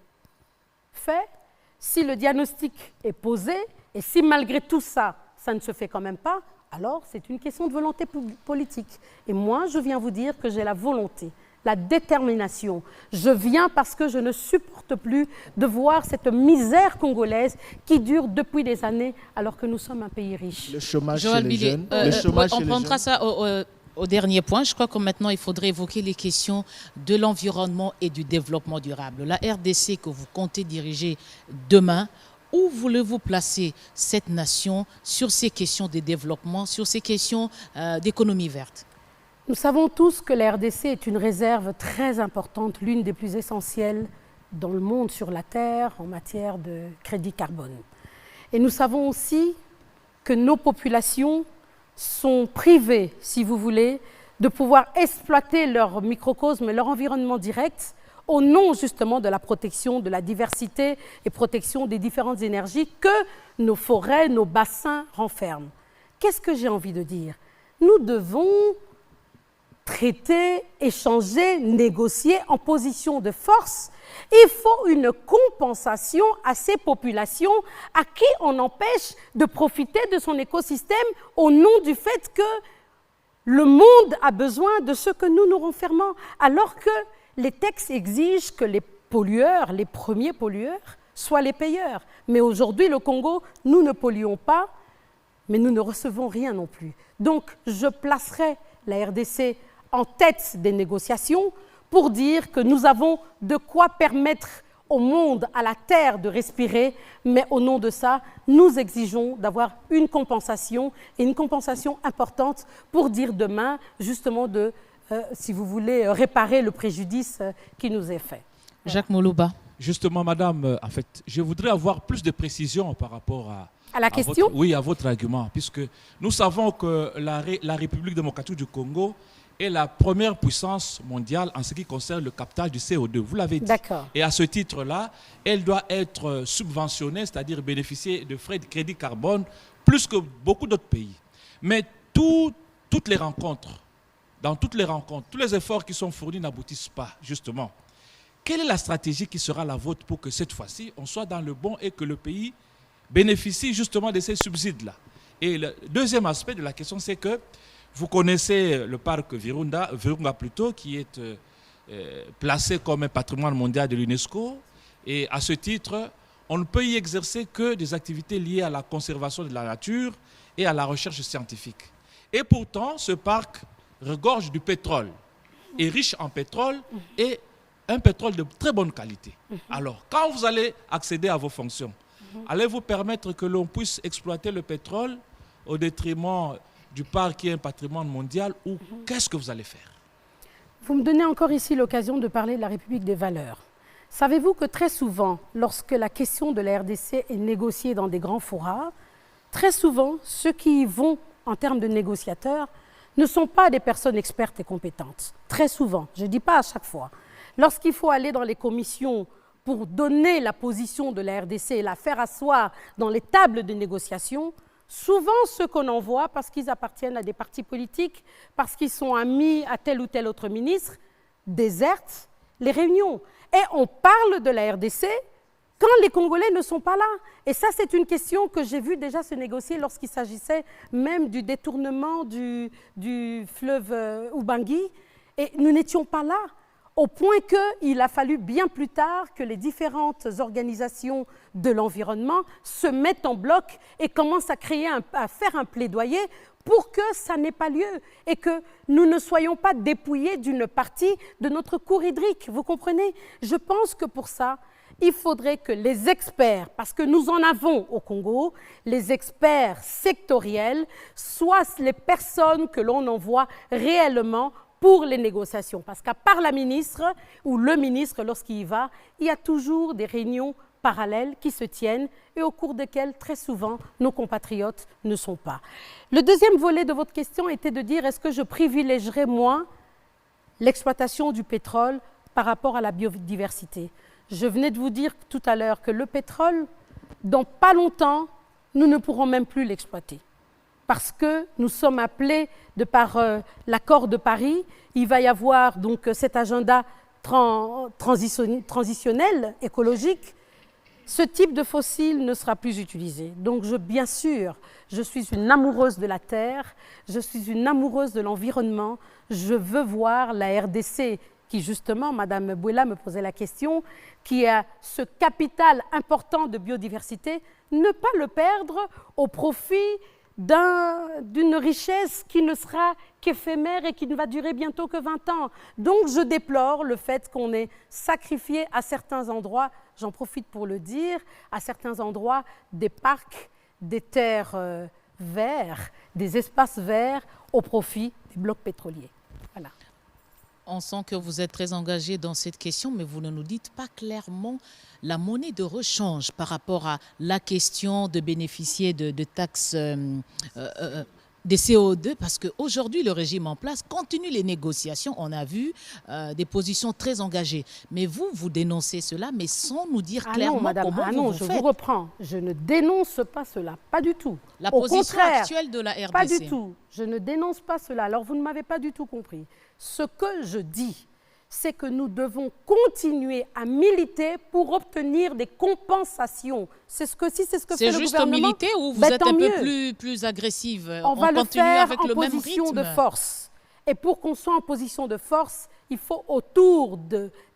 Speaker 2: fait, si le diagnostic est posé, et si malgré tout ça, ça ne se fait quand même pas, alors c'est une question de volonté politique. Et moi, je viens vous dire que j'ai la volonté, la détermination. Je viens parce que je ne supporte plus de voir cette misère congolaise qui dure depuis des années, alors que nous sommes un pays riche.
Speaker 5: Le chômage chez les jeunes.
Speaker 1: On prendra ça au dernier point. Je crois que maintenant, il faudrait évoquer les questions de l'environnement et du développement durable. La RDC que vous comptez diriger demain, où voulez-vous placer cette nation sur ces questions de développement, sur ces questions d'économie verte?
Speaker 2: Nous savons tous que la RDC est une réserve très importante, l'une des plus essentielles dans le monde sur la Terre en matière de crédit carbone. Et nous savons aussi que nos populations sont privées, si vous voulez, de pouvoir exploiter leur microcosme, leur environnement direct, au nom justement de la protection de la diversité et protection des différentes énergies que nos forêts, nos bassins renferment. Qu'est-ce que j'ai envie de dire? Nous devons traiter, échanger, négocier en position de force. Il faut une compensation à ces populations à qui on empêche de profiter de son écosystème au nom du fait que le monde a besoin de ce que nous nous renfermons, alors que les textes exigent que les pollueurs, les premiers pollueurs, soient les payeurs. Mais aujourd'hui, le Congo, nous ne polluons pas, mais nous ne recevons rien non plus. Donc, je placerai la RDC en tête des négociations pour dire que nous avons de quoi permettre au monde, à la terre de respirer, mais au nom de ça, nous exigeons d'avoir une compensation, et une compensation importante pour dire demain, justement, si vous voulez, réparer le préjudice qui nous est fait.
Speaker 1: Jacques Moloba.
Speaker 3: Justement, madame, en fait, je voudrais avoir plus de précisions par rapport
Speaker 2: à la question.
Speaker 3: Oui, à votre argument, puisque nous savons que la République démocratique du Congo est la première puissance mondiale en ce qui concerne le captage du CO2. Vous l'avez dit.
Speaker 2: D'accord.
Speaker 3: Et à ce titre-là, elle doit être subventionnée, c'est-à-dire bénéficier de frais de crédit carbone, plus que beaucoup d'autres pays. Mais toutes les rencontres, dans toutes les rencontres, tous les efforts qui sont fournis n'aboutissent pas, justement. Quelle est la stratégie qui sera la vôtre pour que cette fois-ci, on soit dans le bon et que le pays bénéficie justement de ces subsides-là? Et le deuxième aspect de la question, c'est que vous connaissez le parc Virunga plutôt, qui est placé comme un patrimoine mondial de l'UNESCO. Et à ce titre, on ne peut y exercer que des activités liées à la conservation de la nature et à la recherche scientifique. Et pourtant, ce parc regorge du pétrole, est riche en pétrole et un pétrole de très bonne qualité. Alors, quand vous allez accéder à vos fonctions, allez-vous permettre que l'on puisse exploiter le pétrole au détriment du parc qui est un patrimoine mondial, ou qu'est-ce que vous allez faire?
Speaker 2: Vous me donnez encore ici l'occasion de parler de la République des valeurs. Savez-vous que très souvent, lorsque la question de la RDC est négociée dans des grands forats, très souvent, ceux qui y vont en termes de négociateurs ne sont pas des personnes expertes et compétentes. Très souvent, je ne dis pas à chaque fois. Lorsqu'il faut aller dans les commissions pour donner la position de la RDC et la faire asseoir dans les tables de négociation, souvent ceux qu'on envoie, parce qu'ils appartiennent à des partis politiques, parce qu'ils sont amis à tel ou tel autre ministre, désertent les réunions. Et on parle de la RDC quand les Congolais ne sont pas là. Et ça, c'est une question que j'ai vue déjà se négocier lorsqu'il s'agissait même du détournement du fleuve Ubangui. Et nous n'étions pas là. Au point qu'il a fallu bien plus tard que les différentes organisations de l'environnement se mettent en bloc et commencent à faire un plaidoyer pour que ça n'ait pas lieu et que nous ne soyons pas dépouillés d'une partie de notre cours hydrique. Vous comprenez? Je pense que pour ça, il faudrait que les experts, parce que nous en avons au Congo, les experts sectoriels, soient les personnes que l'on envoie réellement pour les négociations. Parce qu'à part la ministre ou le ministre, lorsqu'il y va, il y a toujours des réunions parallèles qui se tiennent et au cours desquelles, très souvent, nos compatriotes ne sont pas. Le deuxième volet de votre question était de dire est-ce que je privilégierais, moi, l'exploitation du pétrole par rapport à la biodiversité. Je venais de vous dire tout à l'heure que le pétrole, dans pas longtemps, nous ne pourrons même plus l'exploiter. Parce que nous sommes appelés, de par l'accord de Paris, il va y avoir donc cet agenda transitionnel, écologique. Ce type de fossile ne sera plus utilisé. Donc bien sûr, je suis une amoureuse de la terre, je suis une amoureuse de l'environnement. Je veux voir la RDC, qui justement, Madame Bouela me posait la question, qui a ce capital important de biodiversité, ne pas le perdre au profit d'une richesse qui ne sera qu'éphémère et qui ne va durer bientôt que 20 ans. Donc je déplore le fait qu'on ait sacrifié à certains endroits, j'en profite pour le dire, à certains endroits des parcs, des terres verts, des espaces verts au profit des blocs pétroliers. Voilà.
Speaker 1: On sent que vous êtes très engagé dans cette question, mais vous ne nous dites pas clairement la monnaie de rechange par rapport à la question de bénéficier de taxes des CO2, parce qu'aujourd'hui, le régime en place continue les négociations. On a vu des positions très engagées. Mais vous dénoncez cela, mais sans nous dire clairement comment vous
Speaker 2: je
Speaker 1: faites.
Speaker 2: vous reprends. Je ne dénonce pas cela, pas du tout.
Speaker 1: La
Speaker 2: Au
Speaker 1: position
Speaker 2: contraire,
Speaker 1: actuelle de la RDC.
Speaker 2: Pas du tout. Je ne dénonce pas cela. Alors, vous ne m'avez pas du tout compris. Ce que je dis, c'est que nous devons continuer à militer pour obtenir des compensations. C'est ce que fait le gouvernement.
Speaker 1: C'est juste militer ou vous êtes un peu plus agressive?
Speaker 2: On va le faire
Speaker 1: avec
Speaker 2: en
Speaker 1: le même
Speaker 2: position
Speaker 1: rythme.
Speaker 2: de force. Et pour qu'on soit en position de force, il faut autour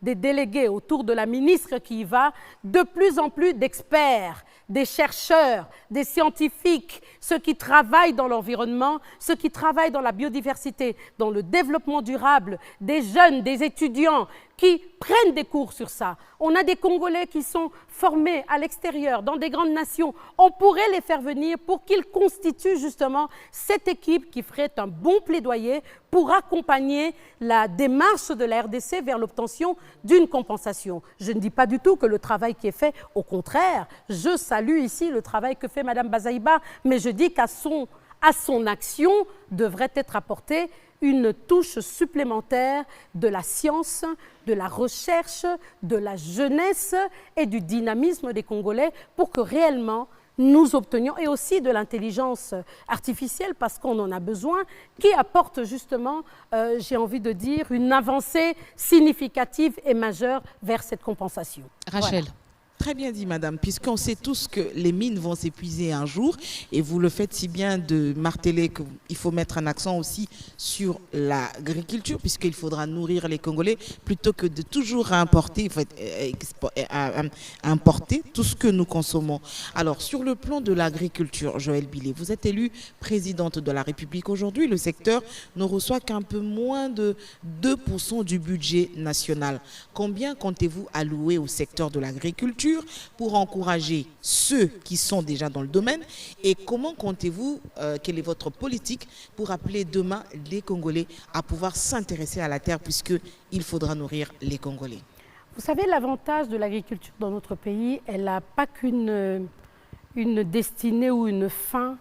Speaker 2: des délégués, autour de la ministre qui y va, de plus en plus d'experts, des chercheurs, des scientifiques, ceux qui travaillent dans l'environnement, ceux qui travaillent dans la biodiversité, dans le développement durable, des jeunes, des étudiants qui prennent des cours sur ça. On a des Congolais qui sont formés à l'extérieur, dans des grandes nations. On pourrait les faire venir pour qu'ils constituent justement cette équipe qui ferait un bon plaidoyer pour accompagner la démarche de la RDC vers l'obtention d'une compensation. Je ne dis pas du tout que le travail qui est fait, au contraire, je salue ici le travail que fait Mme Bazaïba, mais je dis qu'à son action devrait être apportée une touche supplémentaire de la science, de la recherche, de la jeunesse et du dynamisme des Congolais pour que réellement nous obtenions, et aussi de l'intelligence artificielle parce qu'on en a besoin, qui apporte justement, j'ai envie de dire, une avancée significative et majeure vers cette compensation.
Speaker 1: Rachel.
Speaker 2: Voilà.
Speaker 4: Très bien dit, madame, puisqu'on sait tous que les mines vont s'épuiser un jour, et vous le faites si bien de marteler qu'il faut mettre un accent aussi sur l'agriculture, puisqu'il faudra nourrir les Congolais, plutôt que de toujours importer, il faut importer tout ce que nous consommons. Alors, sur le plan de l'agriculture, Joëlle Billet, vous êtes élue présidente de la République aujourd'hui. Le secteur ne reçoit qu'un peu moins de 2% du budget national. Combien comptez-vous allouer au secteur de l'agriculture pour encourager ceux qui sont déjà dans le domaine, et comment comptez-vous, quelle est votre politique pour appeler demain les Congolais à pouvoir s'intéresser à la terre puisqu'il faudra nourrir les Congolais?
Speaker 2: Vous savez, l'avantage de l'agriculture dans notre pays, elle n'a pas qu'une destinée ou une fin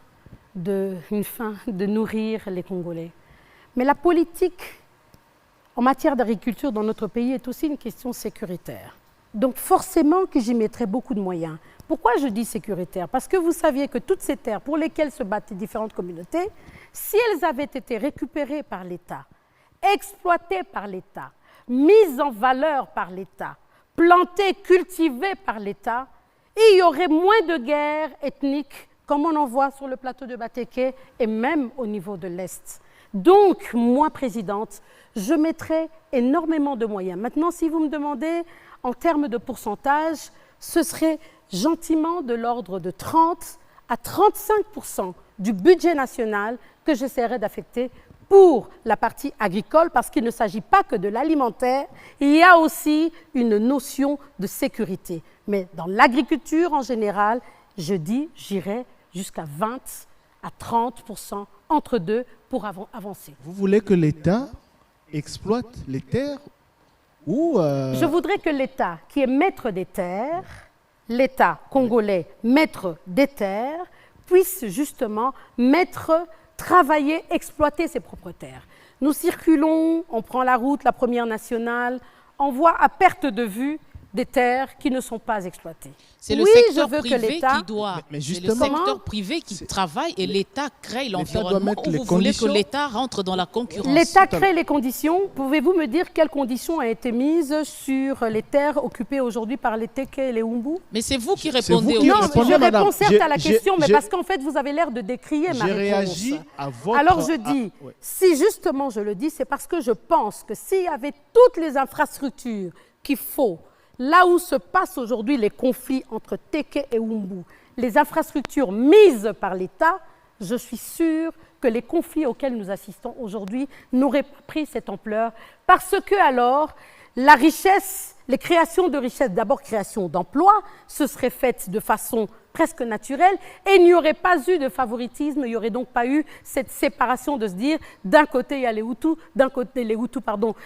Speaker 2: de nourrir les Congolais. Mais la politique en matière d'agriculture dans notre pays est aussi une question sécuritaire. Donc forcément que j'y mettrai beaucoup de moyens. Pourquoi je dis sécuritaire? Parce que vous saviez que toutes ces terres pour lesquelles se battent les différentes communautés, si elles avaient été récupérées par l'État, exploitées par l'État, mises en valeur par l'État, plantées, cultivées par l'État, il y aurait moins de guerres ethniques comme on en voit sur le plateau de Batéké et même au niveau de l'Est. Donc, moi, présidente, je mettrai énormément de moyens. Maintenant, si vous me demandez en termes de pourcentage, ce serait gentiment de l'ordre de 30 à 35% du budget national que j'essaierai d'affecter pour la partie agricole, parce qu'il ne s'agit pas que de l'alimentaire, il y a aussi une notion de sécurité. Mais dans l'agriculture en général, je dis, j'irai jusqu'à 20 à 30% entre deux pour avancer.
Speaker 5: Vous voulez que l'État exploite les terres ou
Speaker 2: Je voudrais que l'État, qui est maître des terres, l'État congolais, maître des terres, puisse justement travailler, exploiter ses propres terres. Nous circulons, on prend la route, la première nationale, on voit à perte de vue des terres qui ne sont pas exploitées.
Speaker 1: C'est le secteur privé qui doit.
Speaker 5: Mais
Speaker 1: c'est le
Speaker 5: justement,
Speaker 1: secteur privé qui travaille et l'État crée l'environnement.
Speaker 5: mettre les
Speaker 1: Vous voulez que
Speaker 5: conditions.
Speaker 1: l'État rentre dans la concurrence.
Speaker 2: L'État crée les conditions. Pouvez-vous me dire quelles conditions ont été mises sur les terres occupées aujourd'hui par les Teke et les Umbu?
Speaker 1: Mais c'est vous qui
Speaker 5: C'est vous
Speaker 1: répondez
Speaker 5: qui
Speaker 1: aux
Speaker 2: Non,
Speaker 1: questions.
Speaker 5: répondez,
Speaker 2: je
Speaker 5: madame.
Speaker 2: réponds certes à la question, mais
Speaker 5: j'ai-
Speaker 2: parce qu'en fait, vous avez l'air de décrier ma
Speaker 5: j'ai
Speaker 2: réponse.
Speaker 5: réagi à votre...
Speaker 2: Alors je dis,
Speaker 5: ouais.
Speaker 2: si justement je le dis, c'est parce que je pense que s'il y avait toutes les infrastructures qu'il faut, là où se passent aujourd'hui les conflits entre Teke et Umbu, les infrastructures mises par l'État, je suis sûre que les conflits auxquels nous assistons aujourd'hui n'auraient pas pris cette ampleur, parce que alors la richesse, les créations de richesse, d'abord création d'emplois, se seraient faites de façon presque naturelle et il n'y aurait pas eu de favoritisme, il n'y aurait donc pas eu cette séparation de se dire d'un côté il y a les Hutus,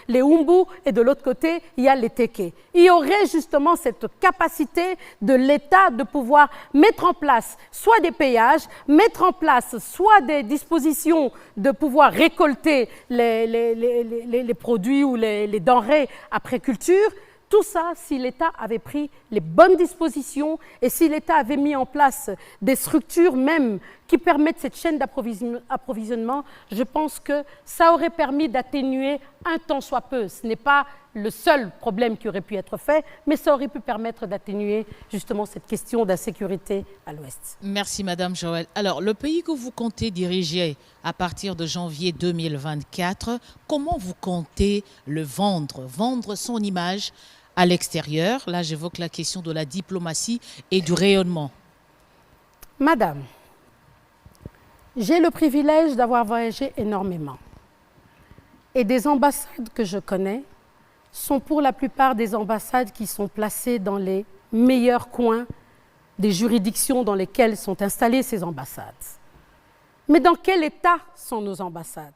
Speaker 2: les Humbu et de l'autre côté il y a les Teke. Il y aurait justement cette capacité de l'État de pouvoir mettre en place soit des péages, mettre en place soit des dispositions de pouvoir récolter les produits ou les denrées après culture. Tout ça, si l'État avait pris les bonnes dispositions et si l'État avait mis en place des structures même qui permettent cette chaîne d'approvisionnement, je pense que ça aurait permis d'atténuer un tant soit peu. Ce n'est pas le seul problème qui aurait pu être fait, mais ça aurait pu permettre d'atténuer justement cette question d'insécurité à l'Ouest.
Speaker 1: Merci Madame Joëlle. Alors, le pays que vous comptez diriger à partir de janvier 2024, comment vous comptez le vendre son image à l'extérieur? Là, j'évoque la question de la diplomatie et du rayonnement.
Speaker 2: Madame, j'ai le privilège d'avoir voyagé énormément. Et des ambassades que je connais sont pour la plupart des ambassades qui sont placées dans les meilleurs coins des juridictions dans lesquelles sont installées ces ambassades. Mais dans quel état sont nos ambassades?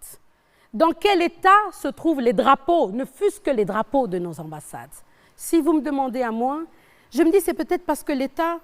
Speaker 2: Dans quel état se trouvent les drapeaux, ne fût-ce que les drapeaux de nos ambassades? Si vous me demandez à moi, je me dis c'est peut-être parce que l'État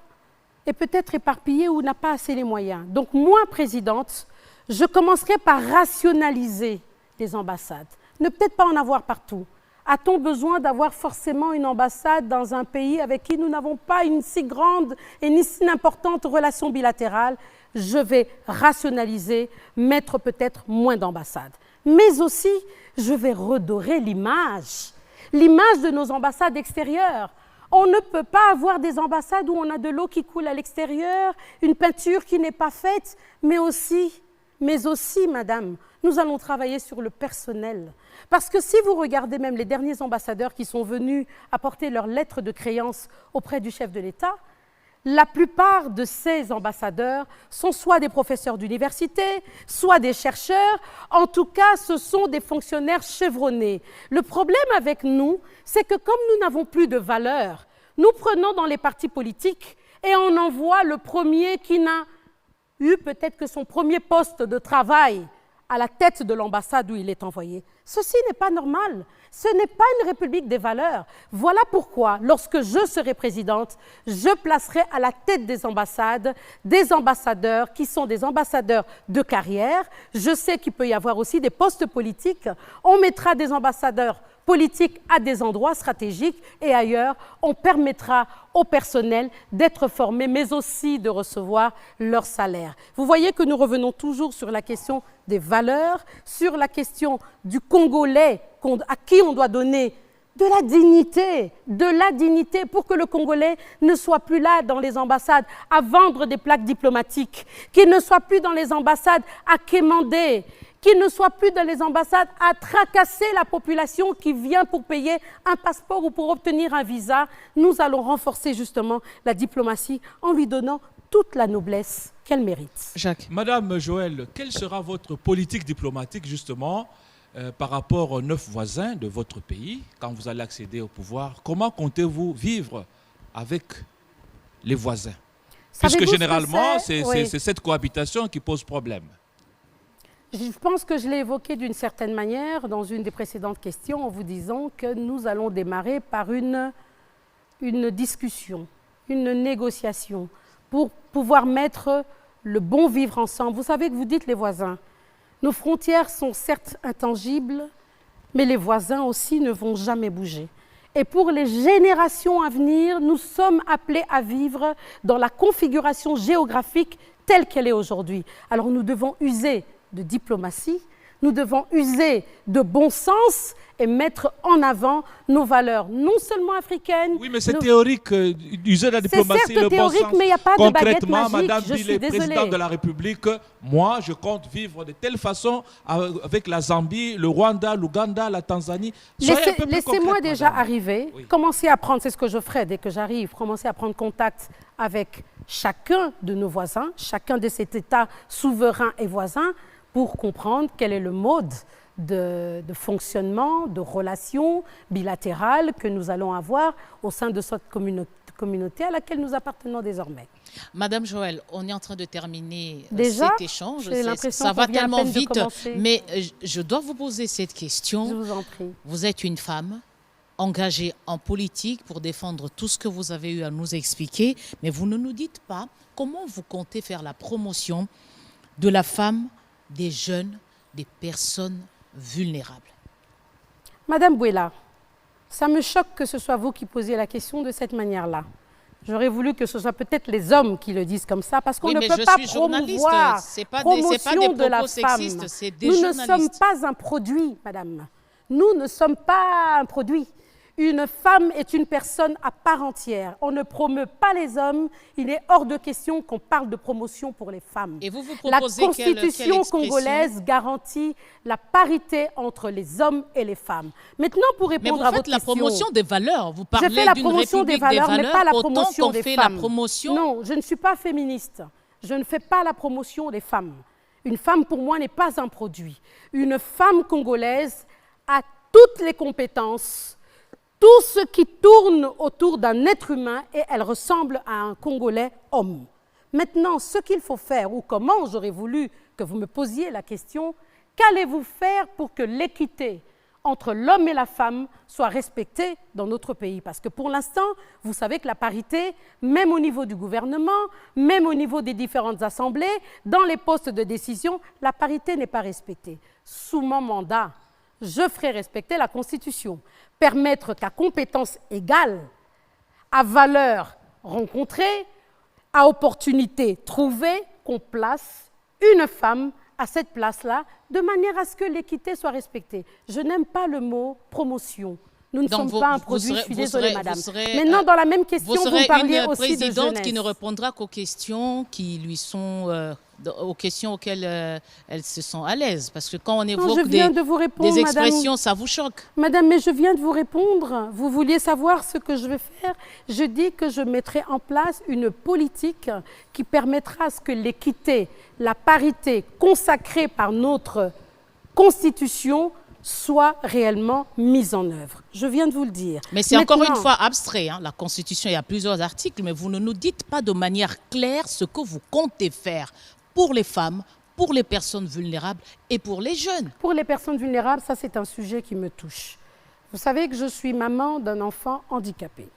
Speaker 2: est peut-être éparpillé ou n'a pas assez les moyens. Donc moi, présidente, je commencerai par rationaliser les ambassades. Ne peut-être pas en avoir partout. A-t-on besoin d'avoir forcément une ambassade dans un pays avec qui nous n'avons pas une si grande et ni si importante relation bilatérale? Je vais rationaliser, mettre peut-être moins d'ambassades. Mais aussi, je vais redorer l'image de nos ambassades extérieures. On ne peut pas avoir des ambassades où on a de l'eau qui coule à l'extérieur, une peinture qui n'est pas faite, mais aussi, madame, nous allons travailler sur le personnel. Parce que si vous regardez même les derniers ambassadeurs qui sont venus apporter leur lettre de créance auprès du chef de l'État, la plupart de ces ambassadeurs sont soit des professeurs d'université, soit des chercheurs. En tout cas, ce sont des fonctionnaires chevronnés. Le problème avec nous, c'est que comme nous n'avons plus de valeur, nous prenons dans les partis politiques et on envoie le premier qui n'a eu peut-être que son premier poste de travail à la tête de l'ambassade où il est envoyé. Ceci n'est pas normal. Ce n'est pas une république des valeurs. Voilà pourquoi, lorsque je serai présidente, je placerai à la tête des ambassades des ambassadeurs qui sont des ambassadeurs de carrière. Je sais qu'il peut y avoir aussi des postes politiques. On mettra des ambassadeurs politiques à des endroits stratégiques et ailleurs, on permettra au personnel d'être formé, mais aussi de recevoir leur salaire. Vous voyez que nous revenons toujours sur la question des valeurs, sur la question du Congolais à qui on doit donner de la dignité pour que le Congolais ne soit plus là dans les ambassades à vendre des plaques diplomatiques, qu'il ne soit plus dans les ambassades à quémander, qu'il ne soit plus dans les ambassades à tracasser la population qui vient pour payer un passeport ou pour obtenir un visa. Nous allons renforcer justement la diplomatie en lui donnant toute la noblesse qu'elle mérite.
Speaker 1: Jacques.
Speaker 3: Madame Joëlle, quelle sera votre politique diplomatique justement par rapport aux 9 voisins de votre pays quand vous allez accéder au pouvoir? Comment comptez-vous vivre avec les voisins? Puisque généralement, c'est cette cohabitation qui pose problème.
Speaker 2: Je pense que je l'ai évoqué d'une certaine manière dans une des précédentes questions en vous disant que nous allons démarrer par une discussion, une négociation pour pouvoir mettre le bon vivre ensemble. Vous savez que vous dites les voisins. Nos frontières sont certes intangibles, mais les voisins aussi ne vont jamais bouger. Et pour les générations à venir, nous sommes appelés à vivre dans la configuration géographique telle qu'elle est aujourd'hui. Alors nous devons user de diplomatie, nous devons user de bon sens et mettre en avant nos valeurs, non seulement africaines.
Speaker 3: Oui, mais c'est théorique, user de la diplomatie, le bon sens.
Speaker 2: Mais il n'y a pas de baguette magique.
Speaker 3: Madame Bilé, présidente de la République, moi, je compte vivre de telle façon avec la Zambie, le Rwanda, l'Ouganda, la Tanzanie.
Speaker 2: Laissez-moi déjà arriver, commencer à prendre, c'est ce que je ferai dès que j'arrive, commencer à prendre contact avec chacun de nos voisins, chacun de cet État souverain et voisin, pour comprendre quel est le mode de fonctionnement, de relations bilatérales que nous allons avoir au sein de cette communauté à laquelle nous appartenons désormais.
Speaker 1: Madame Joëlle, on est en train de terminer
Speaker 2: Déjà,
Speaker 1: cet échange.
Speaker 2: j'ai l'impression
Speaker 1: Ça va
Speaker 2: qu'on vient à
Speaker 1: tellement
Speaker 2: peine de
Speaker 1: vite,
Speaker 2: commencer.
Speaker 1: mais je dois vous poser cette question.
Speaker 2: Je vous en prie.
Speaker 1: Vous êtes une femme engagée en politique pour défendre tout ce que vous avez eu à nous expliquer, mais vous ne nous dites pas comment vous comptez faire la promotion de la femme, des jeunes, des personnes vulnérables.
Speaker 2: Madame Bouela, ça me choque que ce soit vous qui posiez la question de cette manière-là. J'aurais voulu que ce soit peut-être les hommes qui le disent comme ça, parce qu'on
Speaker 1: Oui,
Speaker 2: ne
Speaker 1: mais
Speaker 2: peut
Speaker 1: je
Speaker 2: pas
Speaker 1: suis journaliste.
Speaker 2: promouvoir
Speaker 1: C'est pas des
Speaker 2: promotion de la
Speaker 1: propos sexistes,
Speaker 2: femme.
Speaker 1: c'est des
Speaker 2: Nous ne
Speaker 1: journalistes.
Speaker 2: sommes pas un produit, madame. Nous ne sommes pas un produit. Une femme est une personne à part entière. On ne promeut pas les hommes. Il est hors de question qu'on parle de promotion pour les femmes.
Speaker 1: Et vous
Speaker 2: La
Speaker 1: proposez quelle
Speaker 2: Constitution
Speaker 1: expression?
Speaker 2: congolaise garantit la parité entre les hommes et les femmes. Maintenant, pour
Speaker 1: Mais
Speaker 2: répondre
Speaker 1: vous
Speaker 2: à
Speaker 1: faites
Speaker 2: votre
Speaker 1: la
Speaker 2: question...
Speaker 1: promotion des valeurs. Vous
Speaker 2: Je
Speaker 1: parlez
Speaker 2: fais la
Speaker 1: d'une
Speaker 2: promotion des
Speaker 1: république
Speaker 2: valeurs, mais pas la
Speaker 1: autant
Speaker 2: promotion
Speaker 1: qu'on
Speaker 2: des
Speaker 1: fait
Speaker 2: femmes.
Speaker 1: la promotion.
Speaker 2: Non, je ne suis pas féministe. Je ne fais pas la promotion des femmes. Une femme, pour moi, n'est pas un produit. Une femme congolaise a toutes les compétences, tout ce qui tourne autour d'un être humain, et elle ressemble à un Congolais homme. Maintenant, ce qu'il faut faire, ou comment j'aurais voulu que vous me posiez la question, qu'allez-vous faire pour que l'équité entre l'homme et la femme soit respectée dans notre pays? Parce que pour l'instant, vous savez que la parité, même au niveau du gouvernement, même au niveau des différentes assemblées, dans les postes de décision, la parité n'est pas respectée. Sous mon mandat, je ferai respecter la Constitution, permettre qu'à compétences égales, à valeur rencontrée, à opportunité trouvée, qu'on place une femme à cette place-là, de manière à ce que l'équité soit respectée. Je n'aime pas le mot promotion. Nous ne
Speaker 1: Donc
Speaker 2: sommes pas un produit, je suis désolée, madame. Maintenant, dans la même question, vous parliez aussi de jeunesse.
Speaker 1: Vous serez une présidente qui ne répondra qu'aux questions qui lui sont... aux questions auxquelles elles se sont à l'aise. Parce que quand on évoque des expressions, ça vous choque.
Speaker 2: Madame, mais je viens de vous répondre. Vous vouliez savoir ce que je vais faire. Je dis que je mettrai en place une politique qui permettra à ce que l'équité, la parité consacrée par notre Constitution soit réellement mise en œuvre. Je viens de vous le dire.
Speaker 1: Mais c'est encore une fois abstrait. Hein. La Constitution, il y a plusieurs articles, mais vous ne nous dites pas de manière claire ce que vous comptez faire pour les femmes, pour les personnes vulnérables et pour les jeunes.
Speaker 2: Pour les personnes vulnérables, ça c'est un sujet qui me touche. Vous savez que je suis maman d'un enfant handicapé.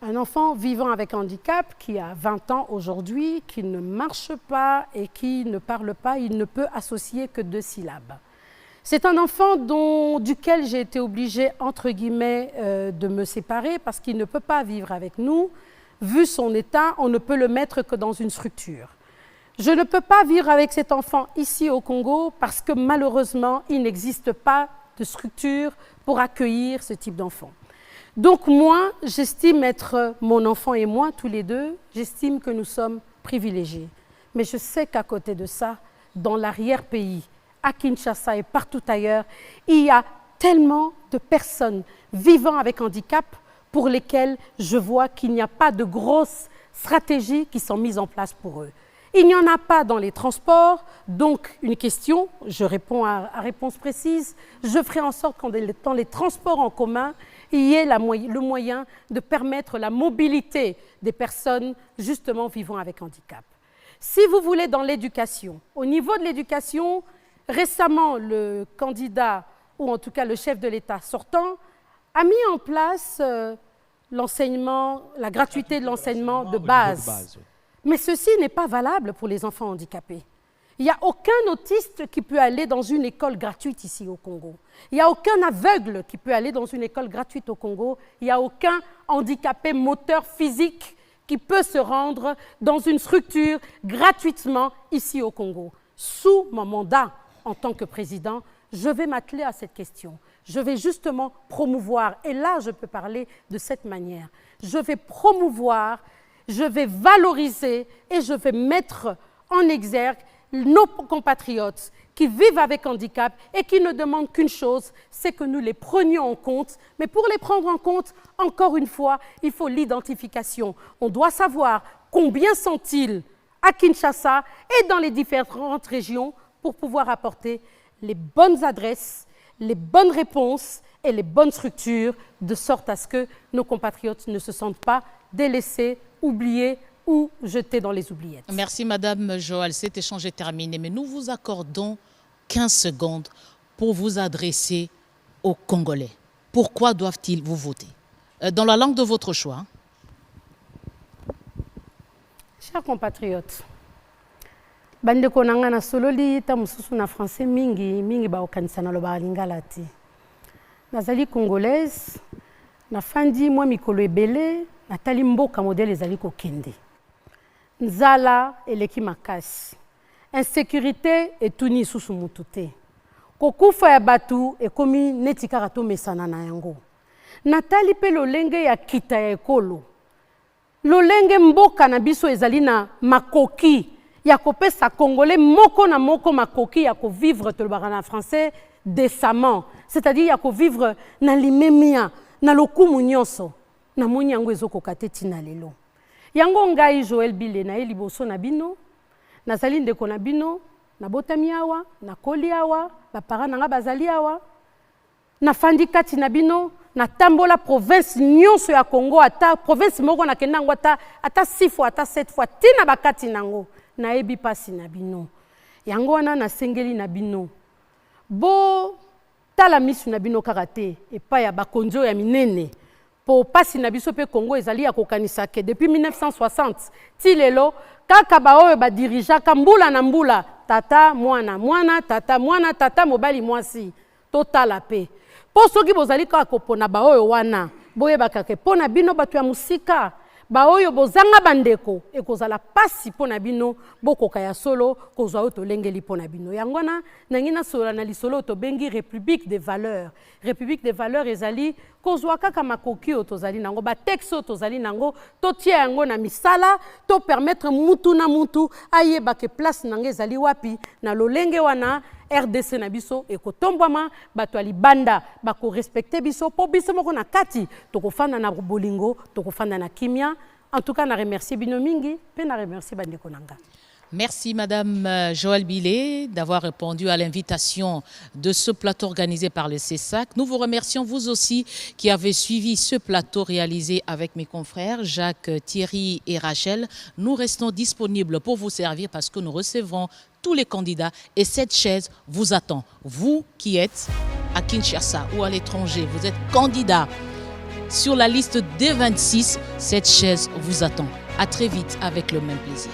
Speaker 2: Un enfant vivant avec handicap qui a 20 ans aujourd'hui, qui ne marche pas et qui ne parle pas, il ne peut associer que 2 syllabes. C'est un enfant duquel j'ai été obligée, entre guillemets, de me séparer parce qu'il ne peut pas vivre avec nous. Vu son état, on ne peut le mettre que dans une structure. Je ne peux pas vivre avec cet enfant ici au Congo parce que malheureusement, il n'existe pas de structure pour accueillir ce type d'enfant. Donc moi, j'estime être, mon enfant et moi, tous les deux, j'estime que nous sommes privilégiés. Mais je sais qu'à côté de ça, dans l'arrière-pays, à Kinshasa et partout ailleurs, il y a tellement de personnes vivant avec handicap pour lesquelles je vois qu'il n'y a pas de grosses stratégies qui sont mises en place pour eux. Il n'y en a pas dans les transports, donc une question, je réponds à réponse précise, je ferai en sorte que dans les transports en commun, il y ait le moyen de permettre la mobilité des personnes justement vivant avec handicap. Si vous voulez dans l'éducation, au niveau de l'éducation, récemment le candidat, ou en tout cas le chef de l'État sortant, a mis en place l'enseignement, la gratuité de l'enseignement de base. Mais ceci n'est pas valable pour les enfants handicapés. Il n'y a aucun autiste qui peut aller dans une école gratuite ici au Congo. Il n'y a aucun aveugle qui peut aller dans une école gratuite au Congo. Il n'y a aucun handicapé moteur physique qui peut se rendre dans une structure gratuitement ici au Congo. Sous mon mandat en tant que président, je vais m'atteler à cette question. Je vais justement promouvoir, et là je peux parler de cette manière, je vais promouvoir, je vais valoriser et je vais mettre en exergue nos compatriotes qui vivent avec handicap et qui ne demandent qu'une chose, c'est que nous les prenions en compte. Mais pour les prendre en compte, encore une fois, il faut l'identification. On doit savoir combien sont-ils à Kinshasa et dans les différentes régions pour pouvoir apporter les bonnes adresses, les bonnes réponses et les bonnes structures, de sorte à ce que nos compatriotes ne se sentent pas délaissés, oubliés ou jetés dans les oubliettes.
Speaker 1: Merci Madame Joal, cet échange est terminé, mais nous vous accordons 15 secondes pour vous adresser aux Congolais. Pourquoi doivent-ils vous voter? Dans la langue de votre choix.
Speaker 2: Chers compatriotes, bandeko nanga na sololi ta mususu na français mingi ba okanisa na loba lingala te. Nazali congolaise, na fandi mwa mikolo ebele, natali mboka modèle ezali kokende. Nzala eleki makasi. Insécurité etuni susu mutu te. Kokufa ya batu ekomi neti kaka tomesana na yango. Natali pe lolenge ya kita ya ekolo. Lolenge mboka na biso ezali na makoki ya kopesa congolais moko na moko makoki ya vivre tolobaka na français décemment, c'est-à-dire ya vivre na limemia na lokumu nyonso na moni yango ezokoka te tina lelo. Yango ngai Joël Bile na liboso na bino nazali ndeko na bino na botami awa na koli awa bapara nanga bazali awa na fandi kati na bino na tambola province nyonso ya Congo ata province moko na kendango ata 6 fois ata 7 fois tina bakati nango na ebi pasi na bino yango wana na sengeli na bino bo tala misu na bino karate epa ya bakonzo ya minene po pasi na biso pe Congo ezali ya kokanisa ke depuis 1960 ti lelo kaka baoyo ba dirijaka mbula na mbula tata mwana tata mobali mwasi totala pe po soki bozali kaka kopona baoyo wana boyebaka ke pona bino bato ya musika baoyo bozanga bandeko ekozala pasi pona bino bokoka ya solo kozwa oyo tolengeli pona bino yangona nangi na sola na lisolo tobengi république des valeurs ezali kozwa kaka makoki oyo tozali nango batexte oyo tozali nango totia yango na misala to permettre mutu na mutu ayeba ke place nango ezali wapi na lolenge wana RDC na biso ekotombwama bato ya libanda bako respecter biso po biso moko na kati tokofanda na bolingo tokofanda na kimia. En tout cas na remercier bino mingi pe na remercier bandeko nanga.
Speaker 1: Merci Madame Joël Bile d'avoir répondu à l'invitation de ce plateau organisé par le CESAC. Nous vous remercions vous aussi qui avez suivi ce plateau réalisé avec mes confrères Jacques, Thierry et Rachel. Nous restons disponibles pour vous servir parce que nous recevrons tous les candidats et cette chaise vous attend. Vous qui êtes à Kinshasa ou à l'étranger, vous êtes candidat sur la liste des 26, cette chaise vous attend. À très vite avec le même plaisir.